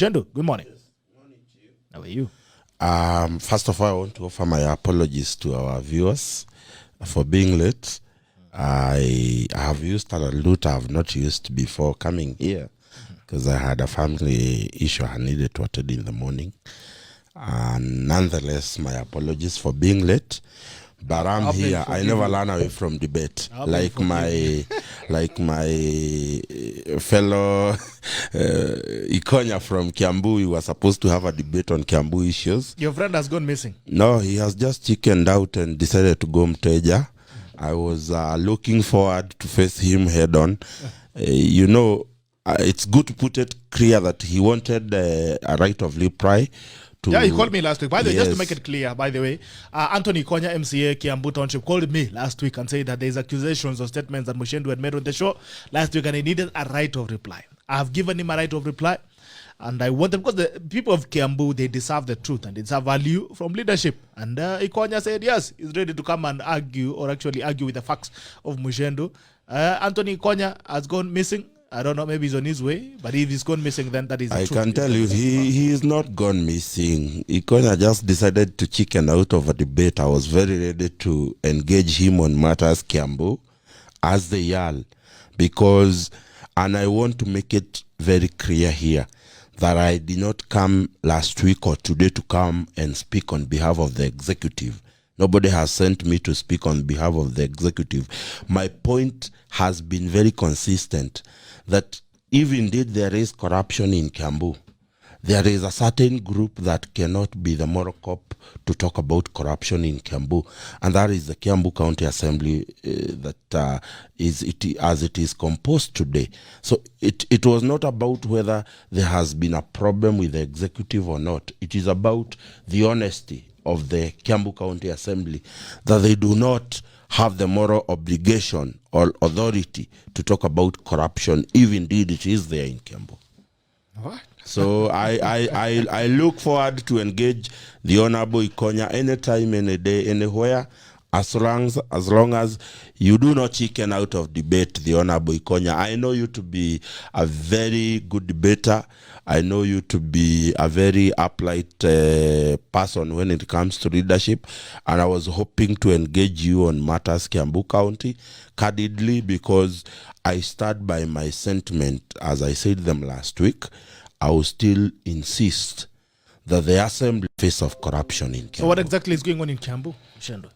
Mushendu, good morning. Yes. Morning to you. How are you? First of all, I want to offer my apologies to our viewers for being late. I have used a route I have not used before coming here because I had a family issue I needed to attend in the morning. And nonetheless, my apologies for being late. But I'm here. I never run away from debate. Like my fellow Ikonya from Kiambu, we were supposed to have a debate on Kiambu issues. Your friend has gone missing. No, he has just chickened out and decided to go Mteja. I was looking forward to face him head on. It's good to put it clear that he wanted a right of reply. Yeah, he called me last week. By the way, just to make it clear, by the way, Anthony Konya, MCA, Kiambu Township, called me last week and said that there's accusations or statements that Mushendu had made on the show last week and he needed a right of reply. I have given him a right of reply and I want them, because the people of Kiambu, they deserve the truth and it's a value from leadership. And Ikonya said, yes, he's ready to come and argue or actually argue with the facts of Mushendu. Anthony Konya has gone missing. I don't know, maybe he's on his way, but if he's gone missing, then that is the truth. I can tell you, he is not gone missing. Ikonya just decided to chicken out of a debate. I was very ready to engage him on matters Kiambu as the Yal, because, and I want to make it very clear here, that I did not come last week or today to come and speak on behalf of the executive. Nobody has sent me to speak on behalf of the executive. My point has been very consistent, that if indeed there is corruption in Kiambu, there is a certain group that cannot be the moral cop to talk about corruption in Kiambu, and that is the Kiambu County Assembly as it is composed today. So it was not about whether there has been a problem with the executive or not. It is about the honesty of the Kiambu County Assembly, that they do not have the moral obligation or authority to talk about corruption, if indeed it is there in Kiambu. What? So I look forward to engage the Honorable Ikonya anytime, any day, anywhere, as long as you do not chicken out of debate, the Honorable Ikonya. I know you to be a very good debater. I know you to be a very upright person when it comes to leadership, and I was hoping to engage you on matters Kiambu County candidly, because I start by my sentiment, as I said them last week. I will still insist that the assembly face of corruption in Kiambu. So what exactly is going on in Kiambu, Mushendu?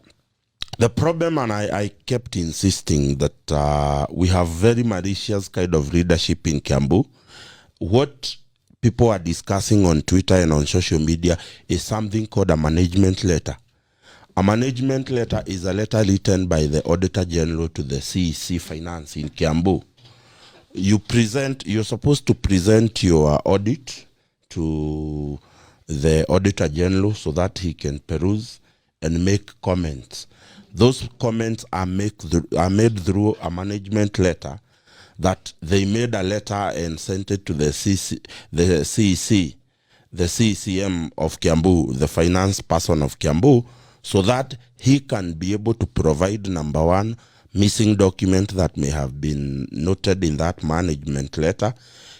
The problem, and I kept insisting that we have very malicious kind of leadership in Kiambu. What people are discussing on Twitter and on social media is something called a management letter. A management letter is a letter written by the Auditor General to the CEC Finance in Kiambu. You're supposed to present your audit to the Auditor General so that he can peruse and make comments. Those comments are made through a management letter, that they made a letter and sent it to the CEC, the CCM of Kiambu, the finance person of Kiambu, so that he can be able to provide, number one, missing document that may have been noted in that management letter.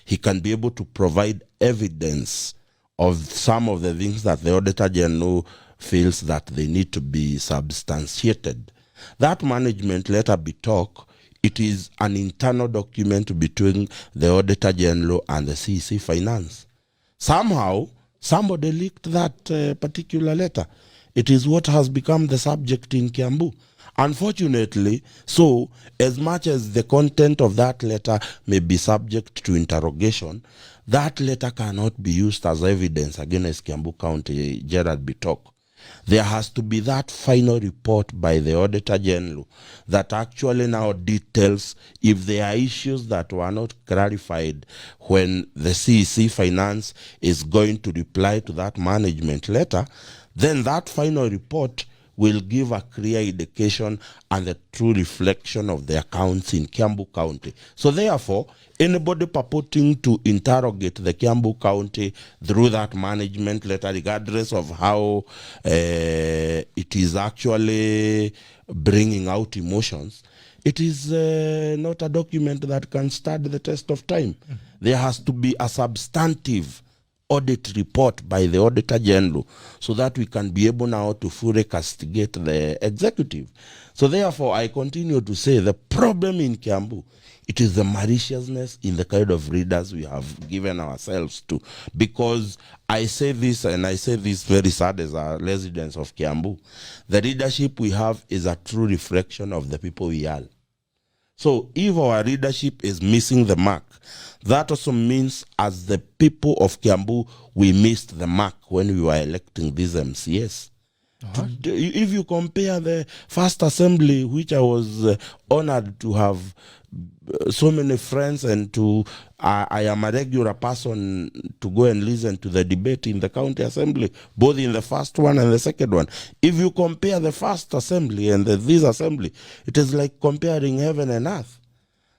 He can be able to provide evidence of some of the things that the Auditor General feels that they need to be substantiated. That management letter it is an internal document between the Auditor General and the CEC Finance. Somehow, somebody leaked that particular letter. It is what has become the subject in Kiambu. Unfortunately, so as much as the content of that letter may be subject to interrogation, that letter cannot be used as evidence against Kiambu County Gerald Bitok. There has to be that final report by the Auditor General that actually now details if there are issues that were not clarified when the CEC Finance is going to reply to that management letter. Then that final report will give a clear indication and the true reflection of the accounts in Kiambu County. So therefore, anybody purporting to interrogate the Kiambu County through that management letter, regardless of how it is actually bringing out emotions, it is not a document that can stand the test of time. There has to be a substantive audit report by the Auditor General so that we can be able now to fully castigate the executive. So therefore, I continue to say the problem in Kiambu, it is the maliciousness in the kind of readers we have given ourselves to. Because I say this, and I say this very sad as a resident of Kiambu, the leadership we have is a true reflection of the people we are. So if our leadership is missing the mark, that also means as the people of Kiambu, we missed the mark when we were electing these MCAs. If you compare the first assembly, which I was honored to have so many friends and to I am a regular person to go and listen to the debate in the county assembly, both in the first one and the second one. If you compare the first assembly and this assembly, it is like comparing heaven and earth.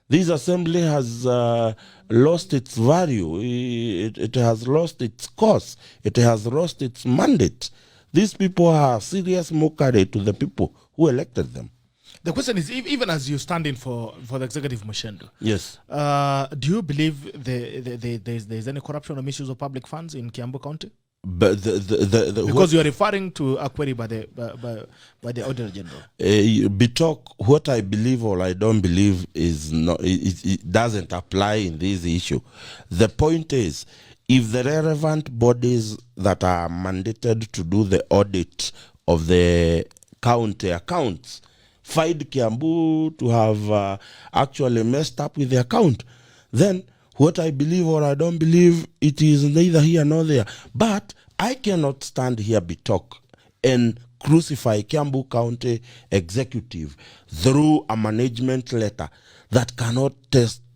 This assembly has lost its value. It has lost its course. It has lost its mandate. These people are serious mockery to the people who elected them. The question is, even as you stand in for the executive MUCHENDU, yes, do you believe there's any corruption or misuse of public funds in Kiambu County? But because you are referring to a query by the Auditor General. Bitok, what I believe or I don't believe is not. It doesn't apply in this issue. The point is, if the relevant bodies that are mandated to do the audit of the county accounts find Kiambu to have actually messed up with the account, then what I believe or I don't believe, it is neither here nor there. But I cannot stand here, Bitok, and crucify Kiambu County executive through a management letter that cannot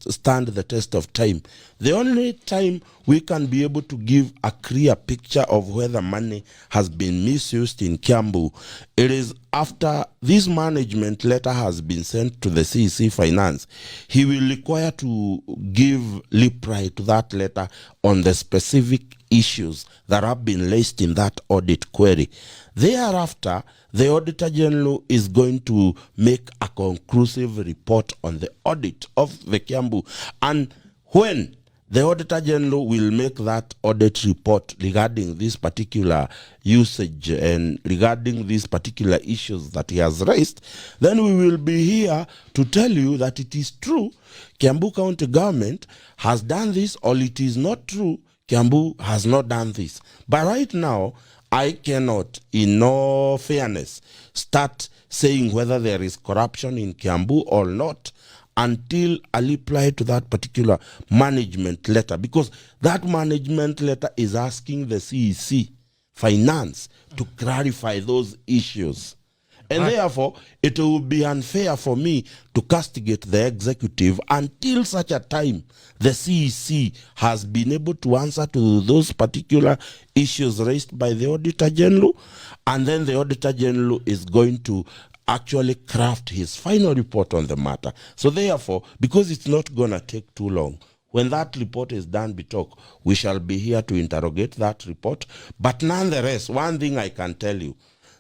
stand the test of time. The only time we can be able to give a clear picture of whether money has been misused in Kiambu, it is after this management letter has been sent to the CEC Finance. He will require to give reply to that letter on the specific issues that have been raised in that audit query. Thereafter, the Auditor General is going to make a conclusive report on the audit of the Kiambu. And when the Auditor General will make that audit report regarding this particular usage and regarding these particular issues that he has raised, then we will be here to tell you that it is true, Kiambu County government has done this, or it is not true, Kiambu has not done this. But right now, I cannot, in no fairness, start saying whether there is corruption in Kiambu or not until I reply to that particular management letter, because that management letter is asking the CEC Finance to clarify those issues. And therefore, it will be unfair for me to castigate the executive until such a time the CEC has been able to answer to those particular issues raised by the Auditor General, and then the Auditor General is going to actually craft his final report on the matter. So therefore, because it's not going to take too long, when that report is done, Bitok, we shall be here to interrogate that report. But nonetheless, one thing I can tell you,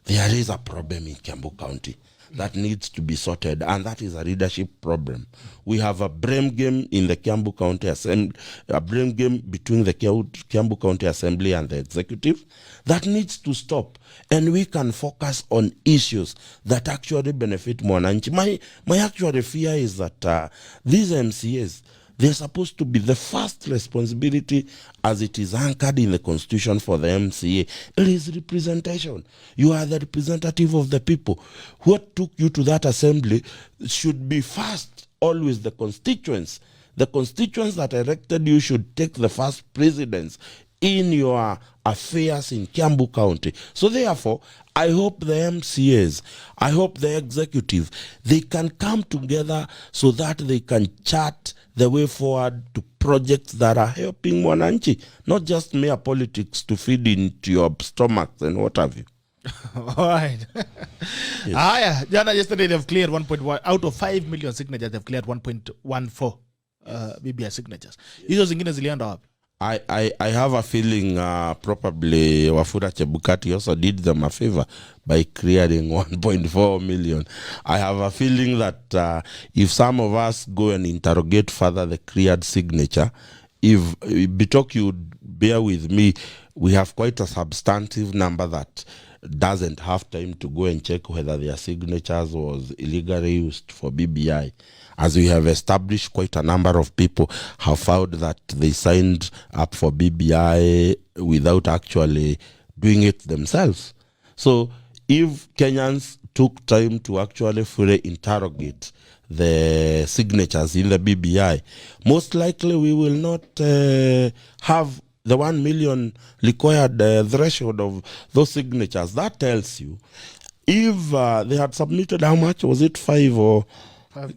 there is a problem in Kiambu County that needs to be sorted, and that is a leadership problem. We have a blame game in the Kiambu County Assembly, a blame game between the Kiambu County Assembly and the executive that needs to stop, and we can focus on issues that actually benefit Mwananchi. My actual fear is that these MCAs, they're supposed to be the first responsibility as it is anchored in the Constitution for the MCA. It is representation. You are the representative of the people. What took you to that assembly should be first, always the constituents. The constituents that elected you should take the first precedence in your affairs in Kiambu County. So therefore, I hope the MCAs, I hope the executive, they can come together so that they can chart the way forward to projects that are helping Mwananchi, not just mere politics to feed into your stomachs and what have you. All right. Yes. Yesterday they've cleared 1.1 out of 5 million signatures. They've cleared 1.14 BBI signatures. Hizo zingine zilienda wapi? I have a feeling probably Wafula Chebukati also did them a favor by clearing 1.4 million. I have a feeling that if some of us go and interrogate further the cleared signature, if Bitok, you bear with me, we have quite a substantive number that doesn't have time to go and check whether their signatures was illegally used for BBI. As we have established, quite a number of people have found that they signed up for BBI without actually doing it themselves. So if Kenyans took time to actually fully interrogate the signatures in the BBI, most likely we will not have the 1 million required threshold of those signatures. That tells you if they had submitted, how much was it, 5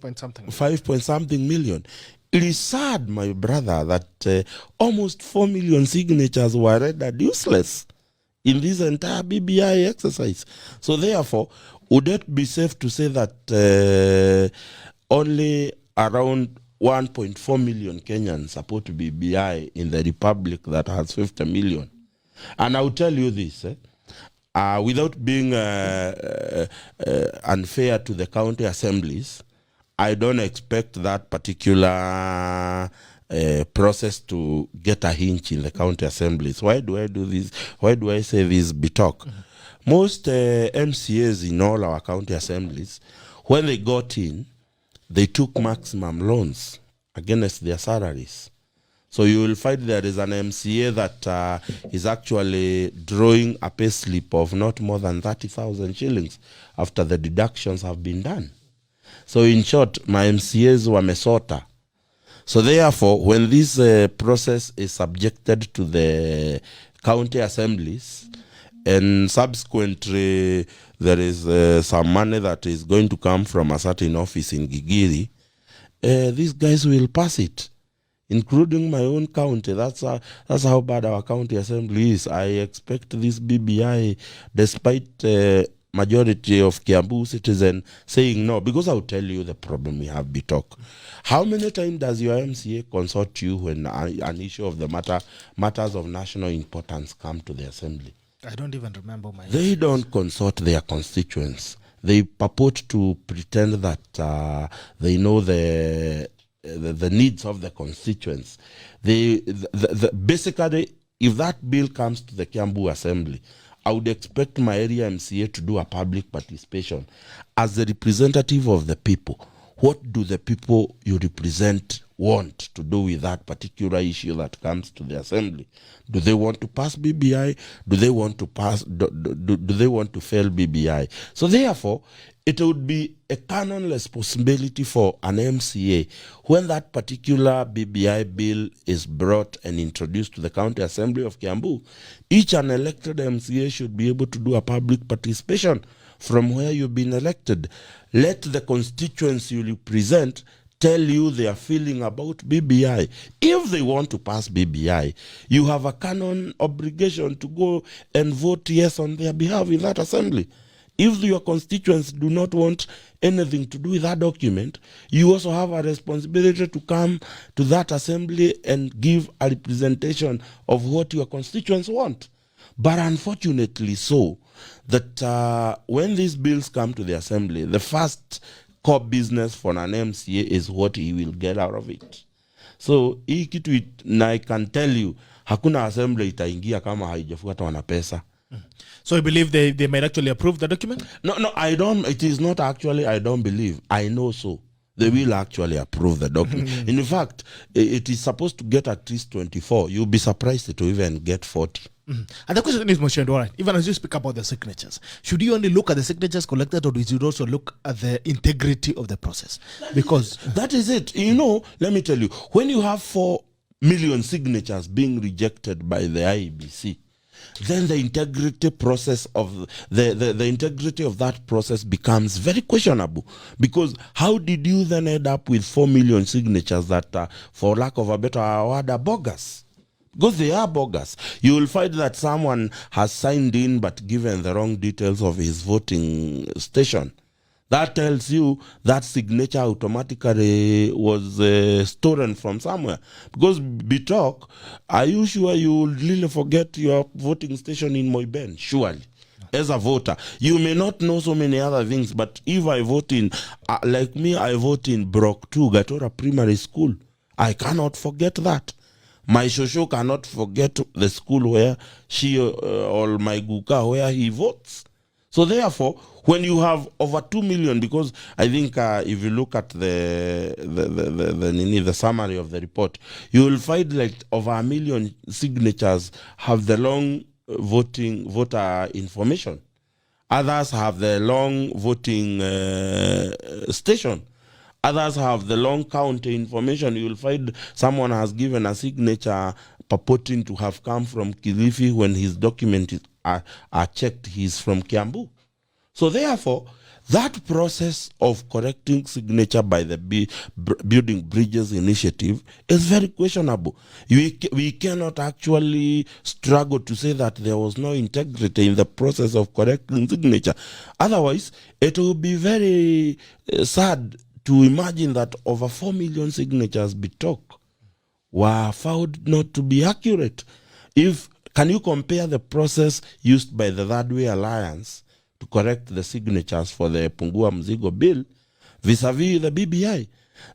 point something 5 point something million. It is sad, my brother, that almost 4 million signatures were rendered useless in this entire BBI exercise. So therefore, would it be safe to say that only around 1.4 million Kenyans support BBI in the republic that has 50 million? And I'll tell you this, without being unfair to the county assemblies, I don't expect that particular process to get a hinge in the county assemblies. Why do I do this? Why do I say this talk? Most MCAs in all our county assemblies, when they got in, they took maximum loans against their salaries. So you will find there is an MCA that is actually drawing a pay slip of not more than 30,000 shillings after the deductions have been done. So in short, my MCAs were mesota. So therefore, when this process is subjected to the county assemblies, and subsequently there is some money that is going to come from a certain office in Gigiri, these guys will pass it, including my own county. That's how bad our county assembly is. I expect this BBI, despite majority of Kiambu citizens saying no, because I'll tell you the problem we have, Bitok. How many times does your MCA consult you when an issue of the matters of national importance come to the assembly? I don't even remember my... They don't consult their constituents. They purport to pretend that they know the needs of the constituents. Basically, if that bill comes to the Kiambu Assembly, I would expect my area MCA to do a public participation. As the representative of the people, what do the people you represent want to do with that particular issue that comes to the assembly? Do they want to pass BBI? Do they want to pass? Do they want to fail BBI? So therefore, it would be a canon responsibility for an MCA when that particular BBI bill is brought and introduced to the county assembly of Kiambu. Each unelected MCA should be able to do a public participation from where you've been elected. Let the constituents you represent tell you their feeling about BBI. If they want to pass BBI, you have a canon obligation to go and vote yes on their behalf in that assembly. If your constituents do not want anything to do with that document, you also have a responsibility to come to that assembly and give a representation of what your constituents want. But unfortunately so, that when these bills come to the assembly, the first core business for an MCA is what he will get out of it. So hii kitu na I can tell you, hakuna assembly itaingia kama haijafuatwa na pesa. So you believe they might actually approve the document? No, I don't. It is not actually, I don't believe. I know so. They will actually approve the document. In fact, it is supposed to get at least 24. You'll be surprised to even get 40. And the question is, Moshendu, all right, even as you speak about the signatures, should you only look at the signatures collected, or should you also look at the integrity of the process? Because that is it. You know, let me tell you, when you have 4 million signatures being rejected by the IEBC, then the integrity process of the integrity of that process becomes very questionable. Because how did you then end up with 4 million signatures that, for lack of a better word, are bogus? Because they are bogus. You will find that someone has signed in but given the wrong details of his voting station. That tells you that signature automatically was stolen from somewhere. Because Bitok, are you sure you will really forget your voting station in Moiben? Surely. As a voter, you may not know so many other things, but if I vote in, like me, I vote in Brock 2, Gatora Primary School. I cannot forget that. My shosho cannot forget the school where she or my guka where he votes. So therefore, when you have over 2 million, because I think if you look at the summary of the report, you will find like over 1 million signatures have the long voter information. Others have the long voting station. Others have the long count information. You will find someone has given a signature purporting to have come from Kilifi when his documents are checked. He's from Kiambu. So therefore, that process of correcting signature by the Building Bridges Initiative is very questionable. We cannot actually struggle to say that there was no integrity in the process of correcting signature. Otherwise, it will be very sad to imagine that over 4 million signatures were found not to be accurate. Can you compare the process used by the Third Way Alliance to correct the signatures for the Pungua Mzigo bill vis-a-vis the BBI?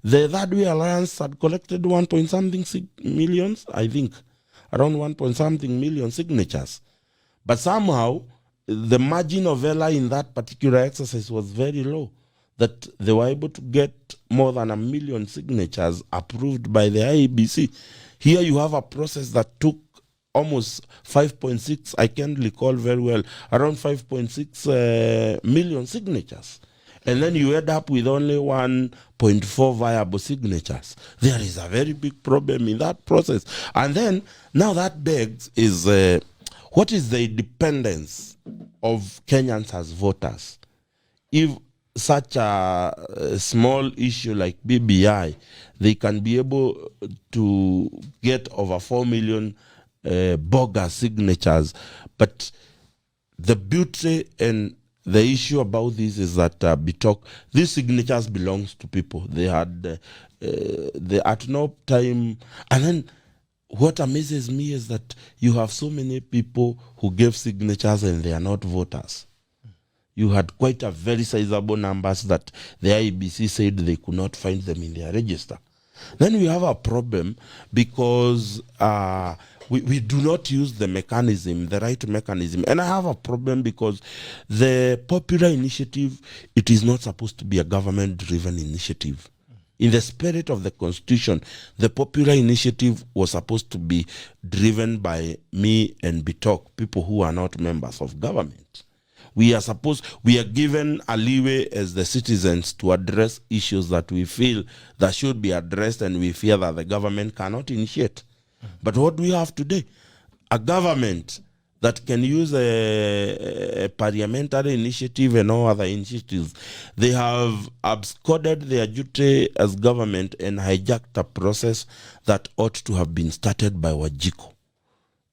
The Third Way Alliance had collected 1.something millions, I think, around 1.something million signatures. But somehow, the margin of error in that particular exercise was very low, that they were able to get more than 1 million signatures approved by the IEBC. Here you have a process that took almost 5.6, I can't recall very well, around 5.6 million signatures. And then you end up with only 1.4 viable signatures. There is a very big problem in that process. And then, now that begs is, what is the independence of Kenyans as voters? If such a small issue like BBI, they can be able to get over 4 million bogus signatures. But the beauty and the issue about this is that these signatures belongs to people. They had at no time. And then what amazes me is that you have so many people who gave signatures and they are not voters. You had quite a very sizable numbers that the IEBC said they could not find them in their register. Then we have a problem because we do not use the mechanism, the right mechanism. And I have a problem because the popular initiative, it is not supposed to be a government-driven initiative. In the spirit of the Constitution, the popular initiative was supposed to be driven by me and Bitok, people who are not members of government. We are given a leeway as the citizens to address issues that we feel that should be addressed and we fear that the government cannot initiate. But what do we have today? A government that can use a parliamentary initiative and all other initiatives. They have absconded their duty as government and hijacked a process that ought to have been started by Wajiko.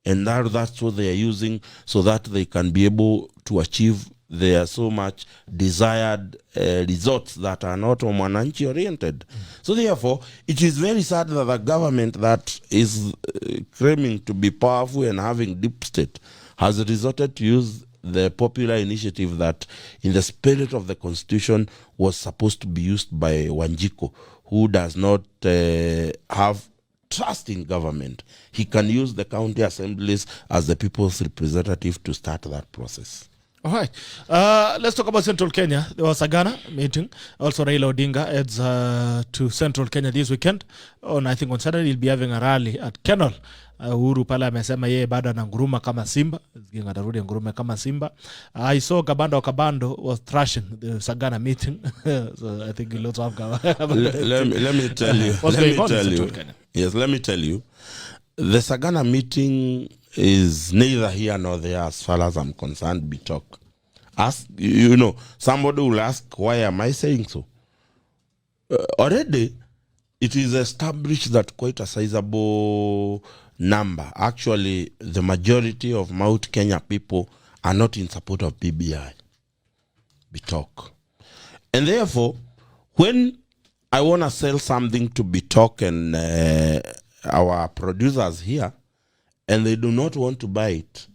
And now that's what they are using so that they can be able to achieve their so much desired results that are not Mwananchi oriented. So therefore, it is very sad that the government that is claiming to be powerful and having deep state has resorted to use the popular initiative that in the spirit of the Constitution was supposed to be used by Wanjiko, who does not have trust in government. He can use the county assemblies as the people's representative to start that process. All right. Let's talk about Central Kenya. There was a Ghana meeting. Also, Raila Odinga heads to Central Kenya this weekend. I think on Saturday he'll be having a rally at Kenol. Uhuru pala amesema yeye bado ananguruma kama simba. Atarudi ngurume kama simba. I saw Kabando was thrashing the Sagana meeting. So I think he'll also have let me tell you. Yes, let me tell you. The Sagana meeting is neither here nor there as far as I'm concerned, Bitok. Somebody will ask, why am I saying so? Already, it is established that quite a sizable number, actually the majority of Mount Kenya people are not in support of BBI, Bitok. And therefore, when I want to sell something to Bitok and our producers here, and they do not want to buy it,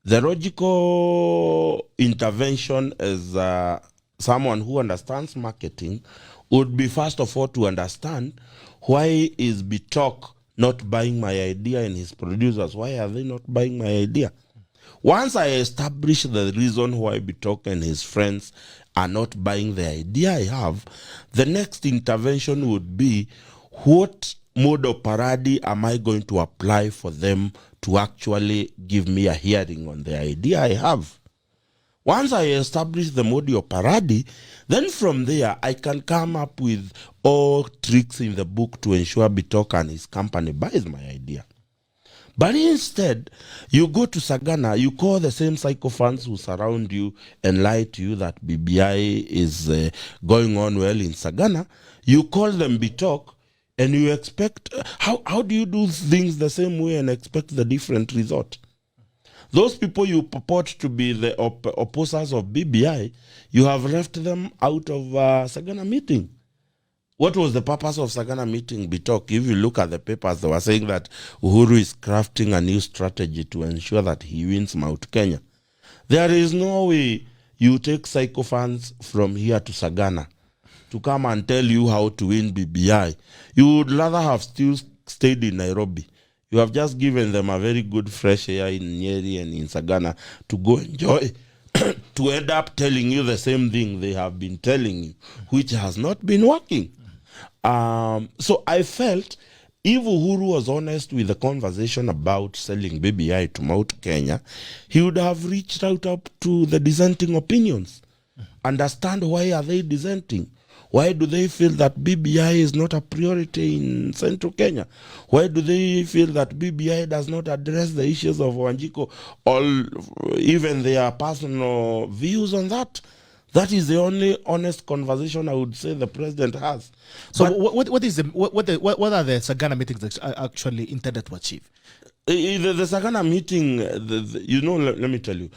the logical intervention as someone who understands marketing would be first of all to understand why is Bitok not buying my idea and his producers, why are they not buying my idea? Once I establish the reason why Bitok and his friends are not buying the idea I have, the next intervention would be, what mode of parody am I going to apply for them to actually give me a hearing on the idea I have? Once I establish the mode of parody, then from there I can come up with all tricks in the book to ensure Bitok and his company buys my idea. But instead, you go to Sagana, you call the same sycophants who surround you and lie to you that BBI is going on well in Sagana. You call them Bitok, and you expect, how do you do things the same way and expect the different result? Those people you purport to be the opposers of BBI, you have left them out of Sagana meeting. What was the purpose of Sagana meeting, Bitok? If you look at the papers, they were saying that Uhuru is crafting a new strategy to ensure that he wins Mount Kenya. There is no way you take sycophants from here to Sagana to come and tell you how to win BBI. You would rather have still stayed in Nairobi. You have just given them a very good fresh air in Nyeri and in Sagana to go enjoy, to end up telling you the same thing they have been telling you, which has not been working. So I felt if Uhuru was honest with the conversation about selling BBI to Mount Kenya, he would have reached out up to the dissenting opinions. Understand why are they dissenting? Why do they feel that BBI is not a priority in Central Kenya? Why do they feel that BBI does not address the issues of Wanjiko or even their personal views on that? That is the only honest conversation I would say the president has. So what are the Sagana meetings actually intended to achieve? The Sagana meeting, let me tell you,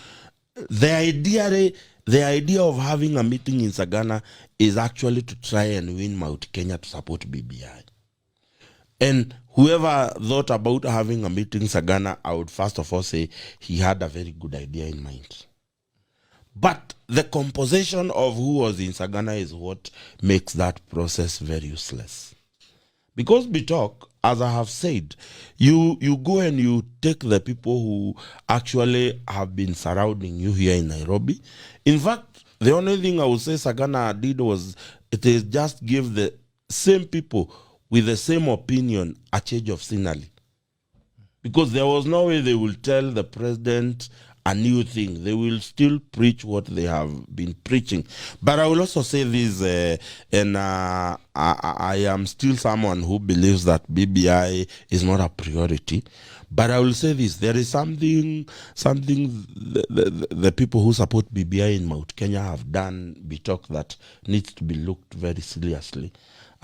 the idea of having a meeting in Sagana is actually to try and win Mount Kenya to support BBI. And whoever thought about having a meeting in Sagana, I would first of all say he had a very good idea in mind. But the composition of who was in Sagana is what makes that process very useless. Because Bitok, as I have said, you go and you take the people who actually have been surrounding you here in Nairobi. In fact, the only thing I would say Sagana did was it is just give the same people with the same opinion a change of scenery. Because there was no way they will tell the president a new thing. They will still preach what they have been preaching. But I will also say this, and I am still someone who believes that BBI is not a priority. But I will say this, there is something the people who support BBI in Mount Kenya have done, Bitok, that needs to be looked very seriously.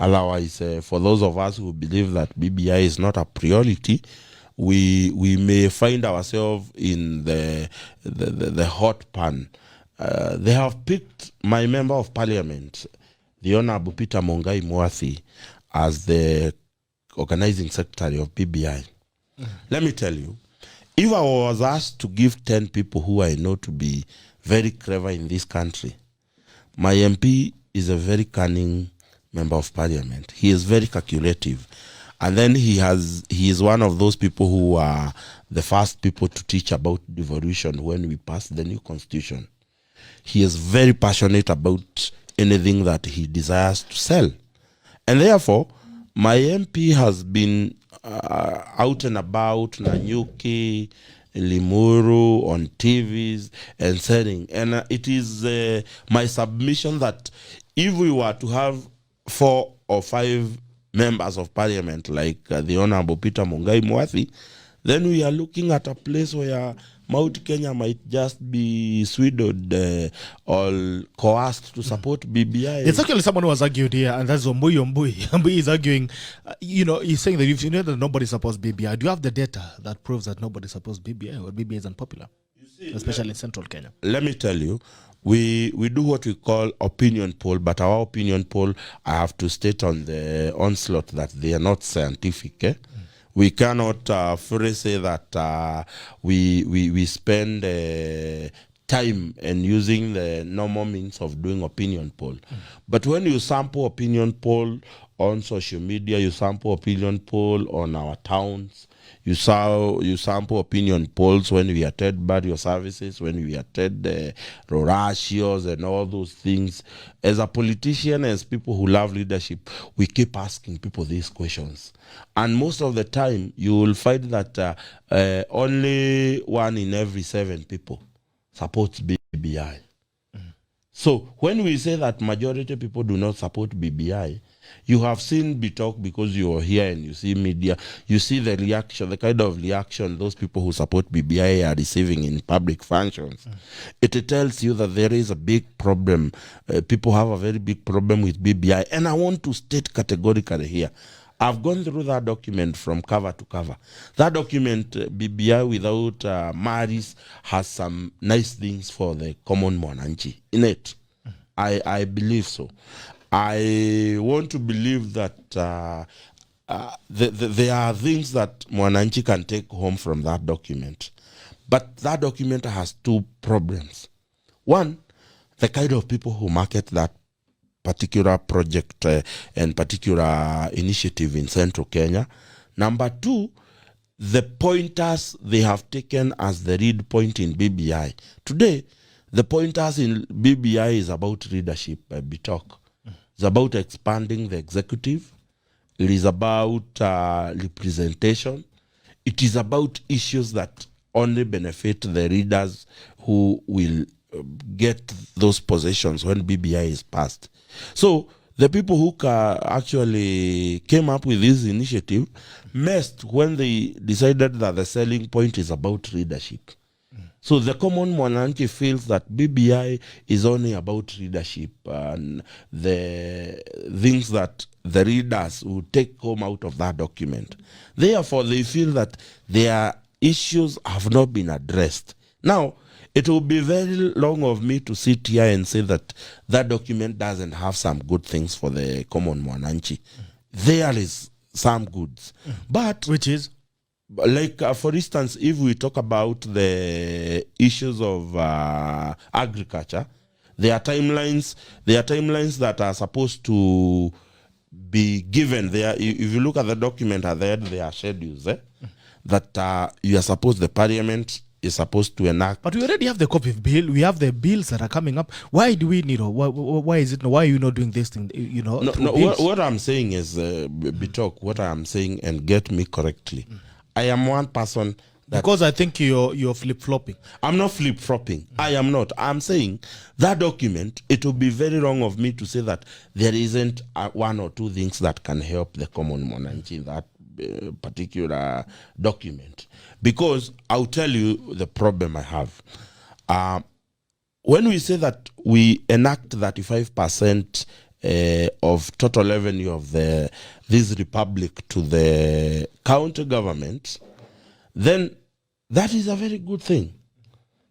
Otherwise, for those of us who believe that BBI is not a priority, we may find ourselves in the hot pan. They have picked my member of parliament, the Honorable Peter Mongai Mwathi, as the organizing secretary of BBI. Let me tell you, if I was asked to give 10 people who I know to be very clever in this country, my MP is a very cunning member of parliament. He is very calculative. And then he is one of those people who are the first people to teach about devolution when we passed the new constitution. He is very passionate about anything that he desires to sell. And therefore, my MP has been out and about, Nanyuki, Limuru, on TVs, and selling. And it is my submission that if we were to have 4 or 5 members of parliament like the Honorable Peter Mongai Mwathi, then we are looking at a place where Mount Kenya might just be swindled or coerced to support BBI. It's actually someone who has argued here, and that's Ombui. Ombui is arguing, he's saying that if you know that nobody supports BBI, do you have the data that proves that nobody supports BBI or BBI is unpopular, especially in central Kenya? Let me tell you, we do what we call opinion poll, but our opinion poll, I have to state on the onslaught that they are not scientific. We cannot fully say that we spend time and using the normal means of doing opinion poll. But when you sample opinion poll on social media, you sample opinion poll on our towns. You sample opinion polls when we attend burial services, when we attend the roratios and all those things. As a politician, as people who love leadership, we keep asking people these questions. And most of the time, you will find that only 1 in every 7 people supports BBI. So when we say that majority of people do not support BBI, you have seen Bitok because you are here and you see media, you see the reaction, the kind of reaction those people who support BBI are receiving in public functions. It tells you that there is a big problem. People have a very big problem with BBI. And I want to state categorically here, I've gone through that document from cover to cover. That document, BBI without Maris, has some nice things for the common Mwananchi in it. I believe so. I want to believe that there are things that Mwananchi can take home from that document. But that document has 2 problems. One, the kind of people who market that particular project and particular initiative in Central Kenya. Number 2, the pointers they have taken as the lead point in BBI. Today, the pointers in BBI is about leadership, Bitok. It's about expanding the executive. It is about representation. It is about issues that only benefit the leaders who will get those positions when BBI is passed. So the people who actually came up with this initiative messed when they decided that the selling point is about leadership. So the common Mwananchi feels that BBI is only about leadership and the things that the readers will take home out of that document. Therefore, they feel that their issues have not been addressed. Now, it will be very long of me to sit here and say that that document doesn't have some good things for the common Mwananchi. There is some goods. But which is? Like, for instance, if we talk about the issues of agriculture, there are timelines that are supposed to be given there. If you look at the document at the end, there are schedules that you are supposed, the parliament is supposed to enact. But we already have the copy of bill. We have the bills that are coming up. Why do we need? Why is it? Why are you not doing this thing? No. What I'm saying is, Bitok. What I'm saying, and get me correctly. I am one person that, because I think you're flip-flopping. I'm not flip-flopping. I am not. I'm saying that document, it will be very wrong of me to say that there isn't 1 or 2 things that can help the common Mwananchi in that particular document. Because I'll tell you the problem I have. When we say that we enact 35% of total revenue of this republic to the county government, then that is a very good thing.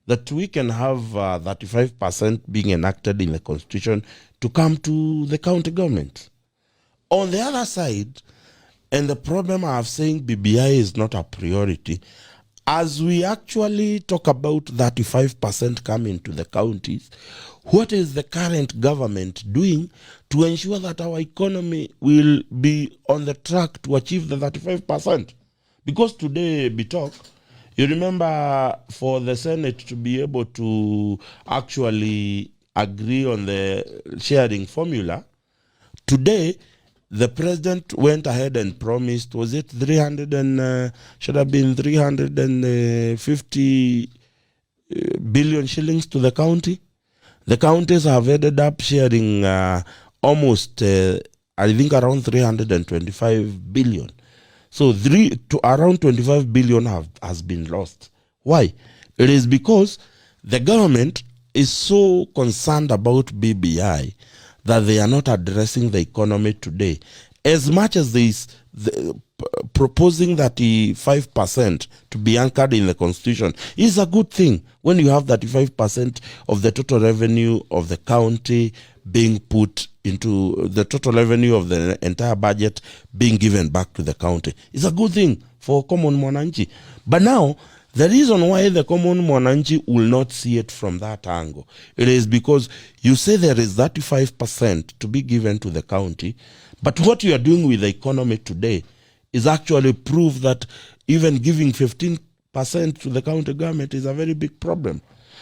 That we can have 35% being enacted in the constitution to come to the county government. On the other side, and the problem I have saying BBI is not a priority, as we actually talk about 35% coming to the counties, what is the current government doing to ensure that our economy will be on the track to achieve the 35%? Because today, Bitok, you remember for the Senate to be able to actually agree on the sharing formula, today, the president went ahead and promised, was it 350 billion shillings to the county? The counties have ended up sharing almost, I think, around 325 billion. So around 25 billion has been lost. Why? It is because the government is so concerned about BBI that they are not addressing the economy today. As much as proposing 35% to be anchored in the constitution is a good thing when you have 35% of the total revenue of the county being put into the total revenue of the entire budget being given back to the county. It's a good thing for common Mwananchi. But now, The reason why the common mwananchi will not see it from that angle, it is because you say there is 35% to be given to the county, but what you are doing with the economy today is actually proof that even giving 15% to the county government is a very big problem.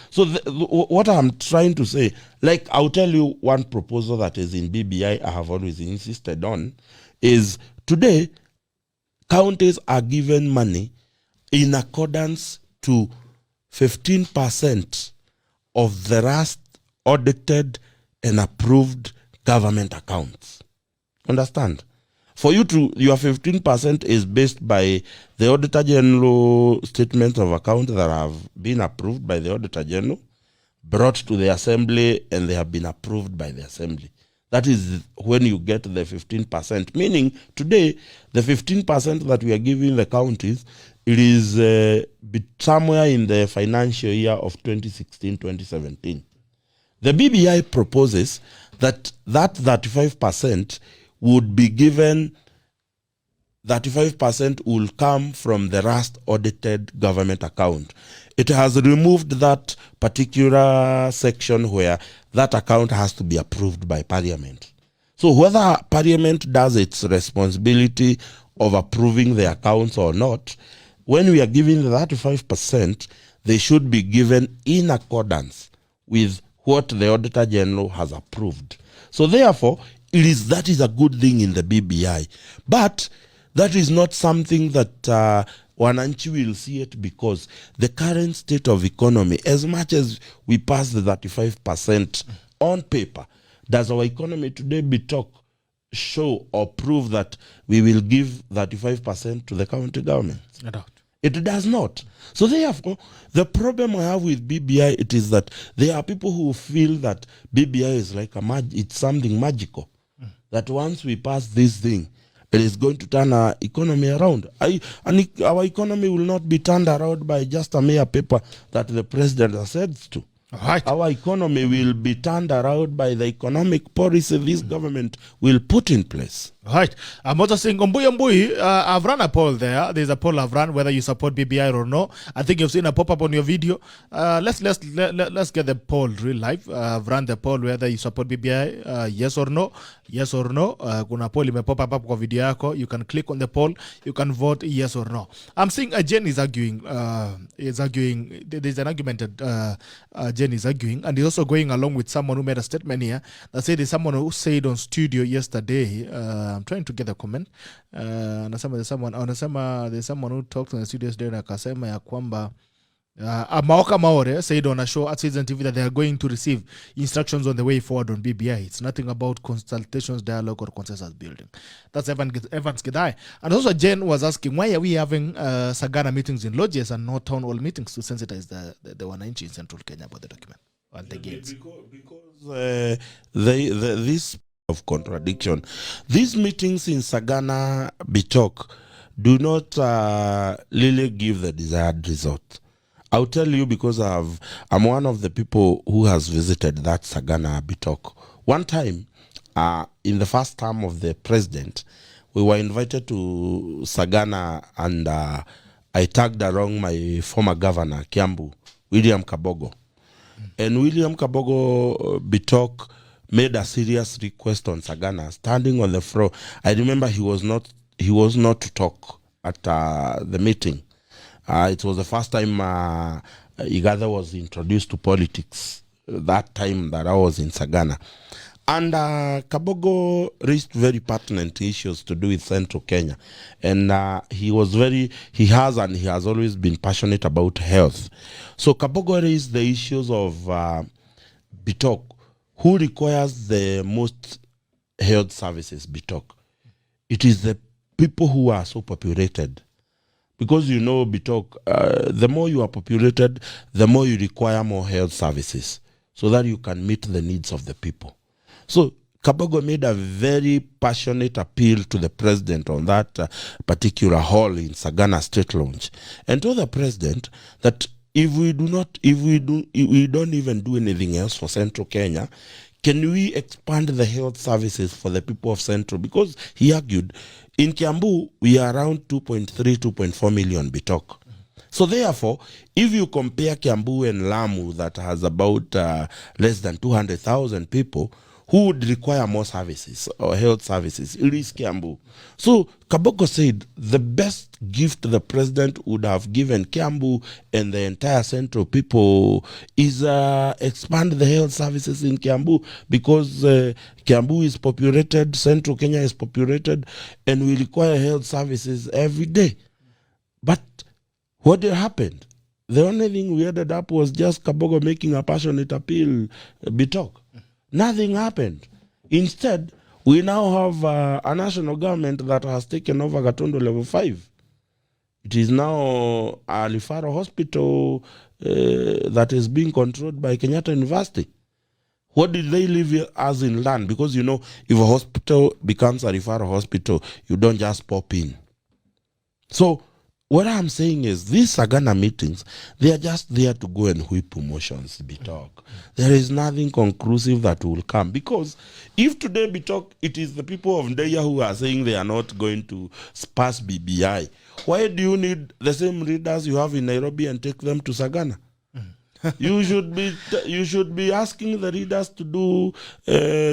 So what I'm trying to say, like I'll tell you one proposal that is in BBI I have always insisted on, is today counties are given money in accordance to 15% of the last audited and approved government accounts. Understand? For you to, your 15% is based by the Auditor General statements of account that have been approved by the Auditor General, brought to the Assembly, and they have been approved by the Assembly. That is when you get the 15%. Meaning, today, the 15% that we are giving the counties, it is somewhere in the financial year of 2016-2017. The BBI proposes that 35% would be given, 35% will come from the last audited government account. It has removed that particular section where that account has to be approved by Parliament. So whether Parliament does its responsibility of approving the accounts or not, when we are giving the 35%, they should be given in accordance with what the Auditor General has approved. So therefore, that is a good thing in the BBI. But that is not something that Wananchi will see it, because the current state of economy, as much as we pass the 35% on paper, does our economy today show or prove that we will give 35% to the county government? No doubt. It does not. So therefore, the problem I have with BBI, it is that there are people who feel that BBI is like it's something magical. That once we pass this thing, it is going to turn our economy around. Our economy will not be turned around by just a mere paper that the president has said to. Right. Our economy will be turned around by the economic policy this government will put in place. Right. I'm also saying, I've run a poll there. There's a poll I've run whether you support BBI or no. I think you've seen a pop-up on your video. Let's get the poll real live. I've run the poll whether you support BBI, yes or no. Yes or no. Kuna poll pop up kwa video yako. You can click on the poll. You can vote yes or no. I'm seeing Jen is arguing. There's an argument that Jen is arguing, and he's also going along with someone who made a statement here that said there's someone who said on studio yesterday. I'm trying to get a comment. There's someone who talked on the studio today na akasema ya kwamba Maoka Maore said on a show at Citizen TV that they are going to receive instructions on the way forward on BBI. It's nothing about consultations, dialogue, or consensus building. That's Evans Gidai. And also Jen was asking, why are we having Sagana meetings in lodges and not town hall meetings to sensitize the Wananchi in Central Kenya about the document and the gates? Because this of contradiction. These meetings in Sagana Bitok do not really give the desired result. I'll tell you because I'm one of the people who has visited that Sagana Bitok. One time, in the first term of the president, we were invited to Sagana, and I tagged along my former governor, Kiambu, William Kabogo. And William Kabogo Bitok made a serious request on Sagana, standing on the floor. I remember he was not to talk at the meeting. It was the first time Igatha was introduced to politics, that time that I was in Sagana. And Kabogo raised very pertinent issues to do with Central Kenya. And he has always been passionate about health. So Kabogo raised the issues of Bitok. Who requires the most health services, Bitok? It is the people who are so populated. Because you know, Bitok, the more you are populated, the more you require more health services so that you can meet the needs of the people. So Kabogo made a very passionate appeal to the president on that particular hall in Sagana State Lounge, and told the president that if we don't even do anything else for Central Kenya, can we expand the health services for the people of Central? Because he argued, in Kiambu, we are around 2.3, 2.4 million Bitok. So therefore, if you compare Kiambu and Lamu that has about less than 200,000 people, who would require more services or health services? It is Kiambu. So Kaboko said the best gift the president would have given Kiambu and the entire central people is expand the health services in Kiambu, because Kiambu is populated, central Kenya is populated, and we require health services every day. But what happened? The only thing we ended up was just Kabogo making a passionate appeal, Bitok. Nothing happened. Instead, we now have a national government that has taken over Gatondo Level 5. It is now a referral hospital that is being controlled by Kenyatta University. What did they leave us in land? Because, if a hospital becomes a referral hospital, you don't just pop in. So, what I'm saying is, these Sagana meetings, they are just there to go and whip motions, Bitok. There is nothing conclusive that will come. Because if today, Bitok, it is the people of Ndeya who are saying they are not going to pass BBI, why do you need the same readers you have in Nairobi and take them to Sagana? You should be asking the readers to do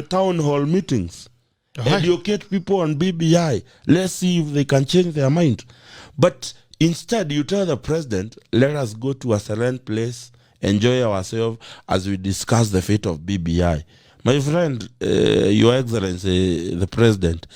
town hall meetings. Educate people on BBI. Let's see if they can change their mind. But instead, you tell the president, let us go to a serene place, enjoy ourselves as we discuss the fate of BBI. My friend, Your Excellency, the president,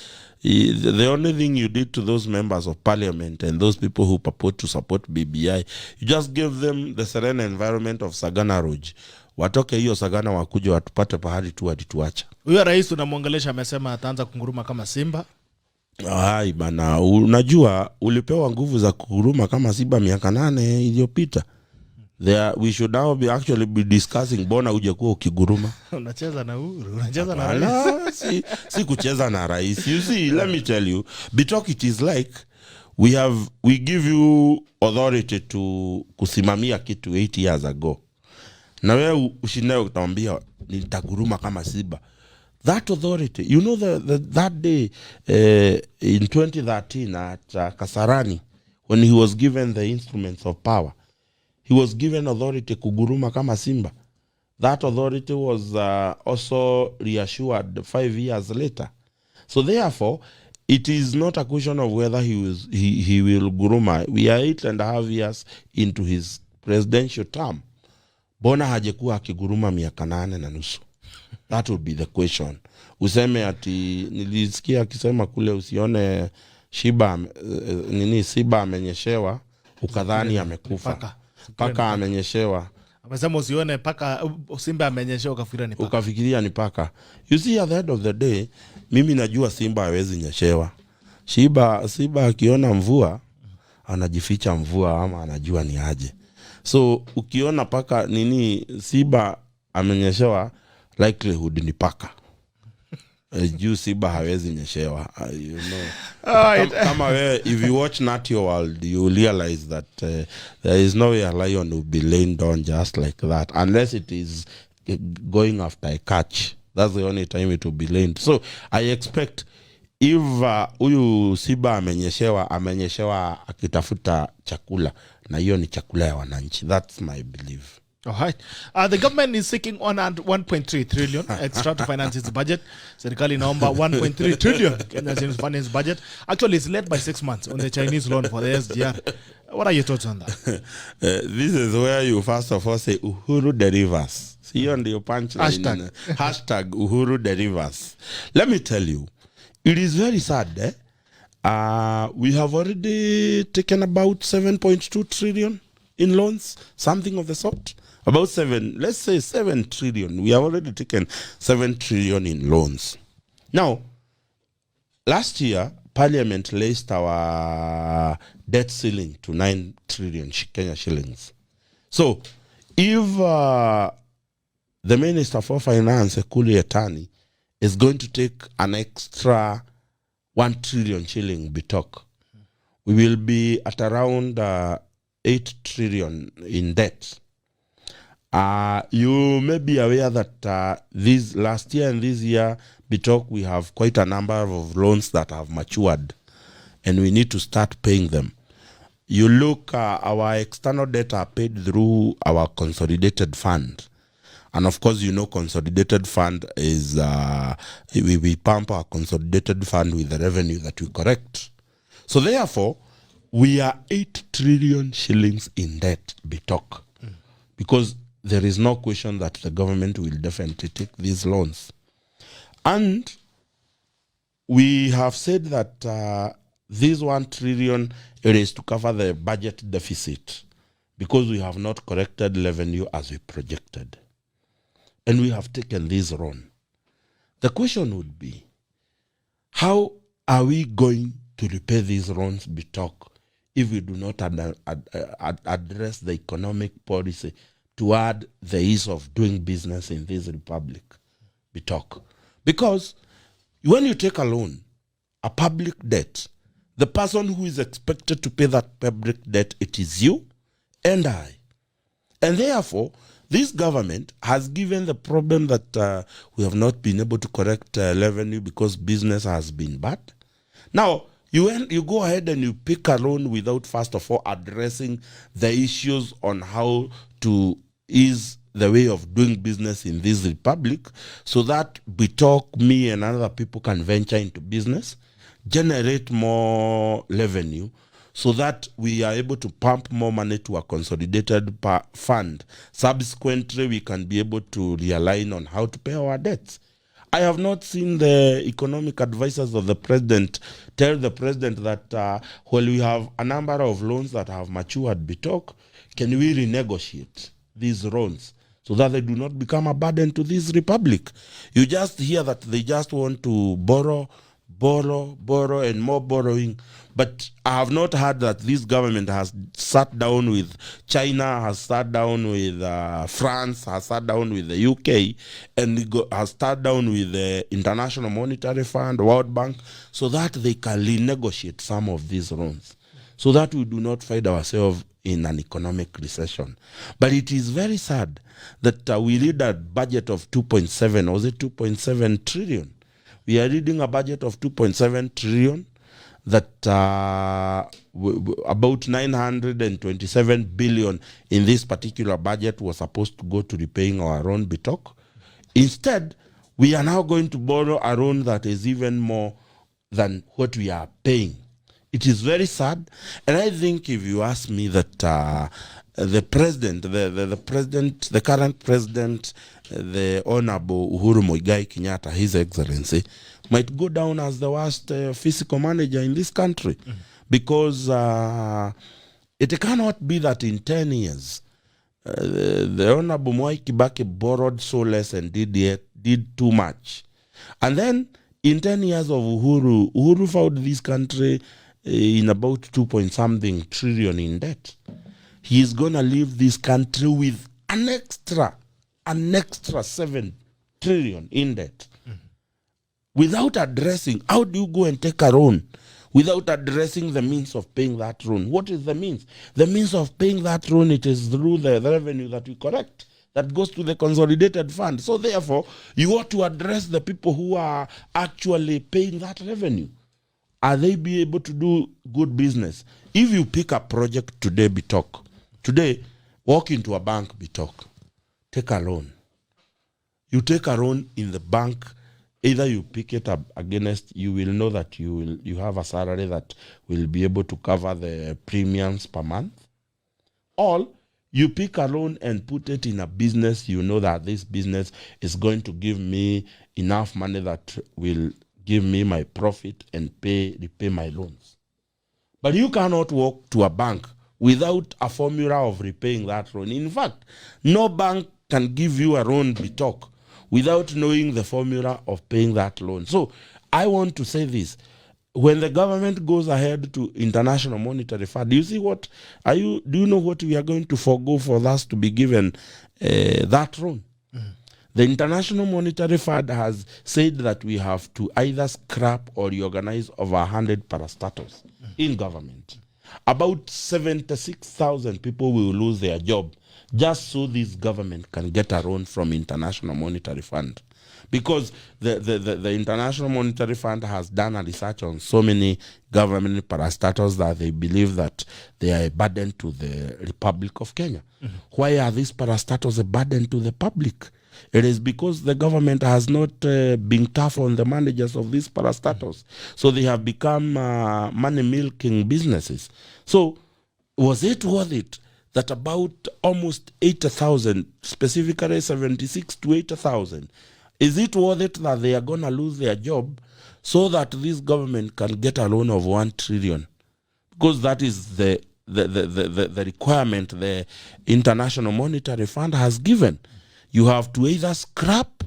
the only thing you did to those members of parliament and those people who purport to support BBI, you just gave them the serene environment of Sagana Rouge. Watoke hiyo Sagana wakuje watupate pahali tu walituacha. Huyo rais unamwongelesha amesema ataanza kunguruma kama simba. Ai bana, unajua ulipewa nguvu za kunguruma kama simba miaka 8 iliyopita. We should now be discussing bona uje kuwa ukiguruma. Unacheza na Uhuru, unacheza na rais. Si kucheza na rais. You see, let me tell you, Bitok, it is like we give you authority to kusimamia kitu 8 years ago. Na wewe ushinayo utaambia nitaguruma kama simba. That authority, that day in 2013 at Kasarani, when he was given the instruments of power, he was given authority kuguruma kama simba. That authority was also reassured 5 years later. So therefore, it is not a question of whether he will guruma. We are 8.5 years into his presidential term. Bona hajekuwa akiguruma miaka 8 na nusu. That would be the question. Useme ati nilisikia akisema kule usione Siba amenyeshewa ukadhani amekufa. Paka amenyeshewa. Amesema usione paka simba amenyeshewa ukafikiria ni paka. You see, at the end of the day, mimi najua simba hawezi nyeshewa. Simba akiona mvua anajificha mvua ama anajua ni aje. So ukiona paka simba amenyeshewa, likelihood ni paka. Juu simba hawezi nyeshewa. If you watch Nat Your World, you realize that there is no way a lion will be laying down just like that, unless it is going after a catch. That's the only time it will be laying. So I expect if huyu simba amenyeshewa akitafuta chakula, na hiyo ni chakula ya wananchi. That's my belief. All right. The government is seeking on 1.3 trillion extra to finance its budget. Serikali inaomba 1.3 trillion Kenya's finance budget. Actually, it's led by 6 months on the Chinese loan for the SGR. What are your thoughts on that? This is where you first of all say Uhuru delivers. See on the punchline. Hashtag Uhuru delivers. Let me tell you, it is very sad. We have already taken about 7.2 trillion in loans, something of the sort. About 7 trillion. We have already taken 7 trillion in loans. Now, last year, Parliament raised our debt ceiling to 9 trillion Kenya shillings. So, if the Minister for Finance, Ekuli Etani, is going to take an extra 1 trillion shilling Bitok, we will be at around 8 trillion in debt. You may be aware that this last year and this year, Bitok, we have quite a number of loans that have matured, and we need to start paying them. You look, our external debt are paid through our consolidated fund. And of course, you know, consolidated fund is, we pump our consolidated fund with the revenue that we collect. So therefore, we are 8 trillion shillings in debt, Bitok, because there is no question that the government will definitely take these loans. And we have said that this 1 trillion, it is to cover the budget deficit because we have not corrected revenue as we projected. And we have taken this loan. The question would be, how are we going to repay these loans, Bitok, if we do not address the economic policy toward the ease of doing business in this republic, Bitok? Because when you take a loan, a public debt, the person who is expected to pay that public debt, it is you and I. And therefore, this government has given the problem that we have not been able to correct revenue because business has been bad. Now, you go ahead and you pick a loan without, first of all, addressing the issues on how to ease the way of doing business in this republic so that Bitok, me, and other people can venture into business, generate more revenue, so that we are able to pump more money to a consolidated fund. Subsequently, we can be able to realign on how to pay our debts. I have not seen the economic advisors of the president tell the president that while we have a number of loans that have matured, Bitok, can we renegotiate these loans so that they do not become a burden to this republic? You just hear that they just want to borrow, and more borrowing. But I have not heard that this government has sat down with China, has sat down with France, has sat down with the UK, and has sat down with the International Monetary Fund, World Bank, so that they can renegotiate some of these loans, so that we do not find ourselves in an economic recession. But it is very sad that we read a budget of 2.7, or was it 2.7 trillion? We are reading a budget of 2.7 trillion that about 927 billion in this particular budget was supposed to go to repaying our own Bitok. Instead, we are now going to borrow a loan that is even more than what we are paying. It is very sad. And I think if you ask me that the president, the current president, the Honorable Uhuru Muigai Kenyatta, His Excellency, might go down as the worst fiscal manager in this country, because it cannot be that in 10 years the Honorable Mwai Kibaki borrowed so less and did too much. And then in 10 years of Uhuru found this country in about 2-point-something trillion in debt. He is going to leave this country with an extra 7 trillion in debt. Without addressing, how do you go and take a loan without addressing the means of paying that loan? What is the means? The means of paying that loan, it is through the revenue that we collect, that goes to the consolidated fund. So therefore, you ought to address the people who are actually paying that revenue. Are they be able to do good business? If you pick a project today, Bitok, today, walk into a bank, Bitok, take a loan. You take a loan in the bank, either you pick it up against, you will know that you have a salary that will be able to cover the premiums per month. Or you pick a loan and put it in a business, you know that this business is going to give me enough money that will give me my profit and repay my loans. But you cannot walk to a bank without a formula of repaying that loan. In fact, no bank can give you a loan, Bitok, without knowing the formula of paying that loan. So I want to say this. When the government goes ahead to International Monetary Fund, do you know what we are going to forego for us to be given that loan? The International Monetary Fund has said that we have to either scrap or reorganize over 100 parastatals in government. About 76,000 people will lose their job just so this government can get a loan from International Monetary Fund. Because the International Monetary Fund has done a research on so many government parastatals that they believe that they are a burden to the Republic of Kenya. Why are these parastatals a burden to the public? It is because the government has not been tough on the managers of these parastatals. So they have become money-milking businesses. So was it worth it that about almost 80,000, specifically 76 to 80,000, is it worth it that they are going to lose their job so that this government can get a loan of 1 trillion? Because that is the requirement the International Monetary Fund has given. You have to either scrap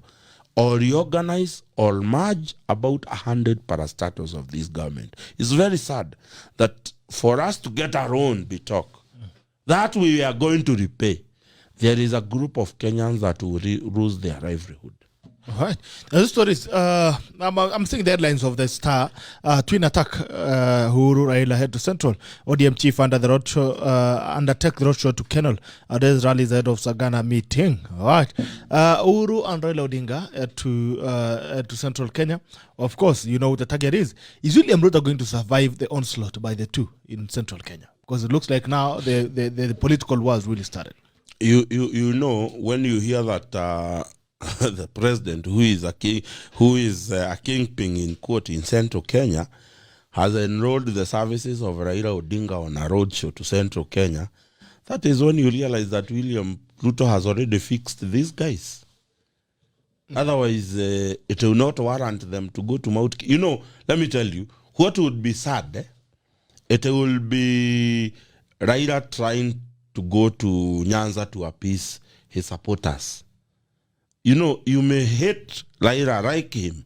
or reorganize or merge about 100 parastatals of this government. It's very sad that for us to get our own BITOC, that we are going to repay, there is a group of Kenyans that will lose their livelihood. All right. The story is, I'm seeing the headlines of the Star. Twin attack, Uhuru Raila head to Central. ODM chief under the roadshow, undertake the roadshow to Kenol. There's rallies ahead of Sagana meeting. All right. Uhuru and Raila Odinga to Central Kenya. Of course, you know what the target is. Is William Ruto going to survive the onslaught by the two in Central Kenya? Because it looks like now the political war has really started. You know, when you hear that the president, who is a kingpin in quote in Central Kenya, has enrolled the services of Raila Odinga on a roadshow to Central Kenya, that is when you realize that William Ruto has already fixed these guys. Otherwise, it will not warrant them to go to Mount. You know, let me tell you, what would be sad, it will be Raila trying to go to Nyanza to appease his supporters. You know, you may hate Raila, like him,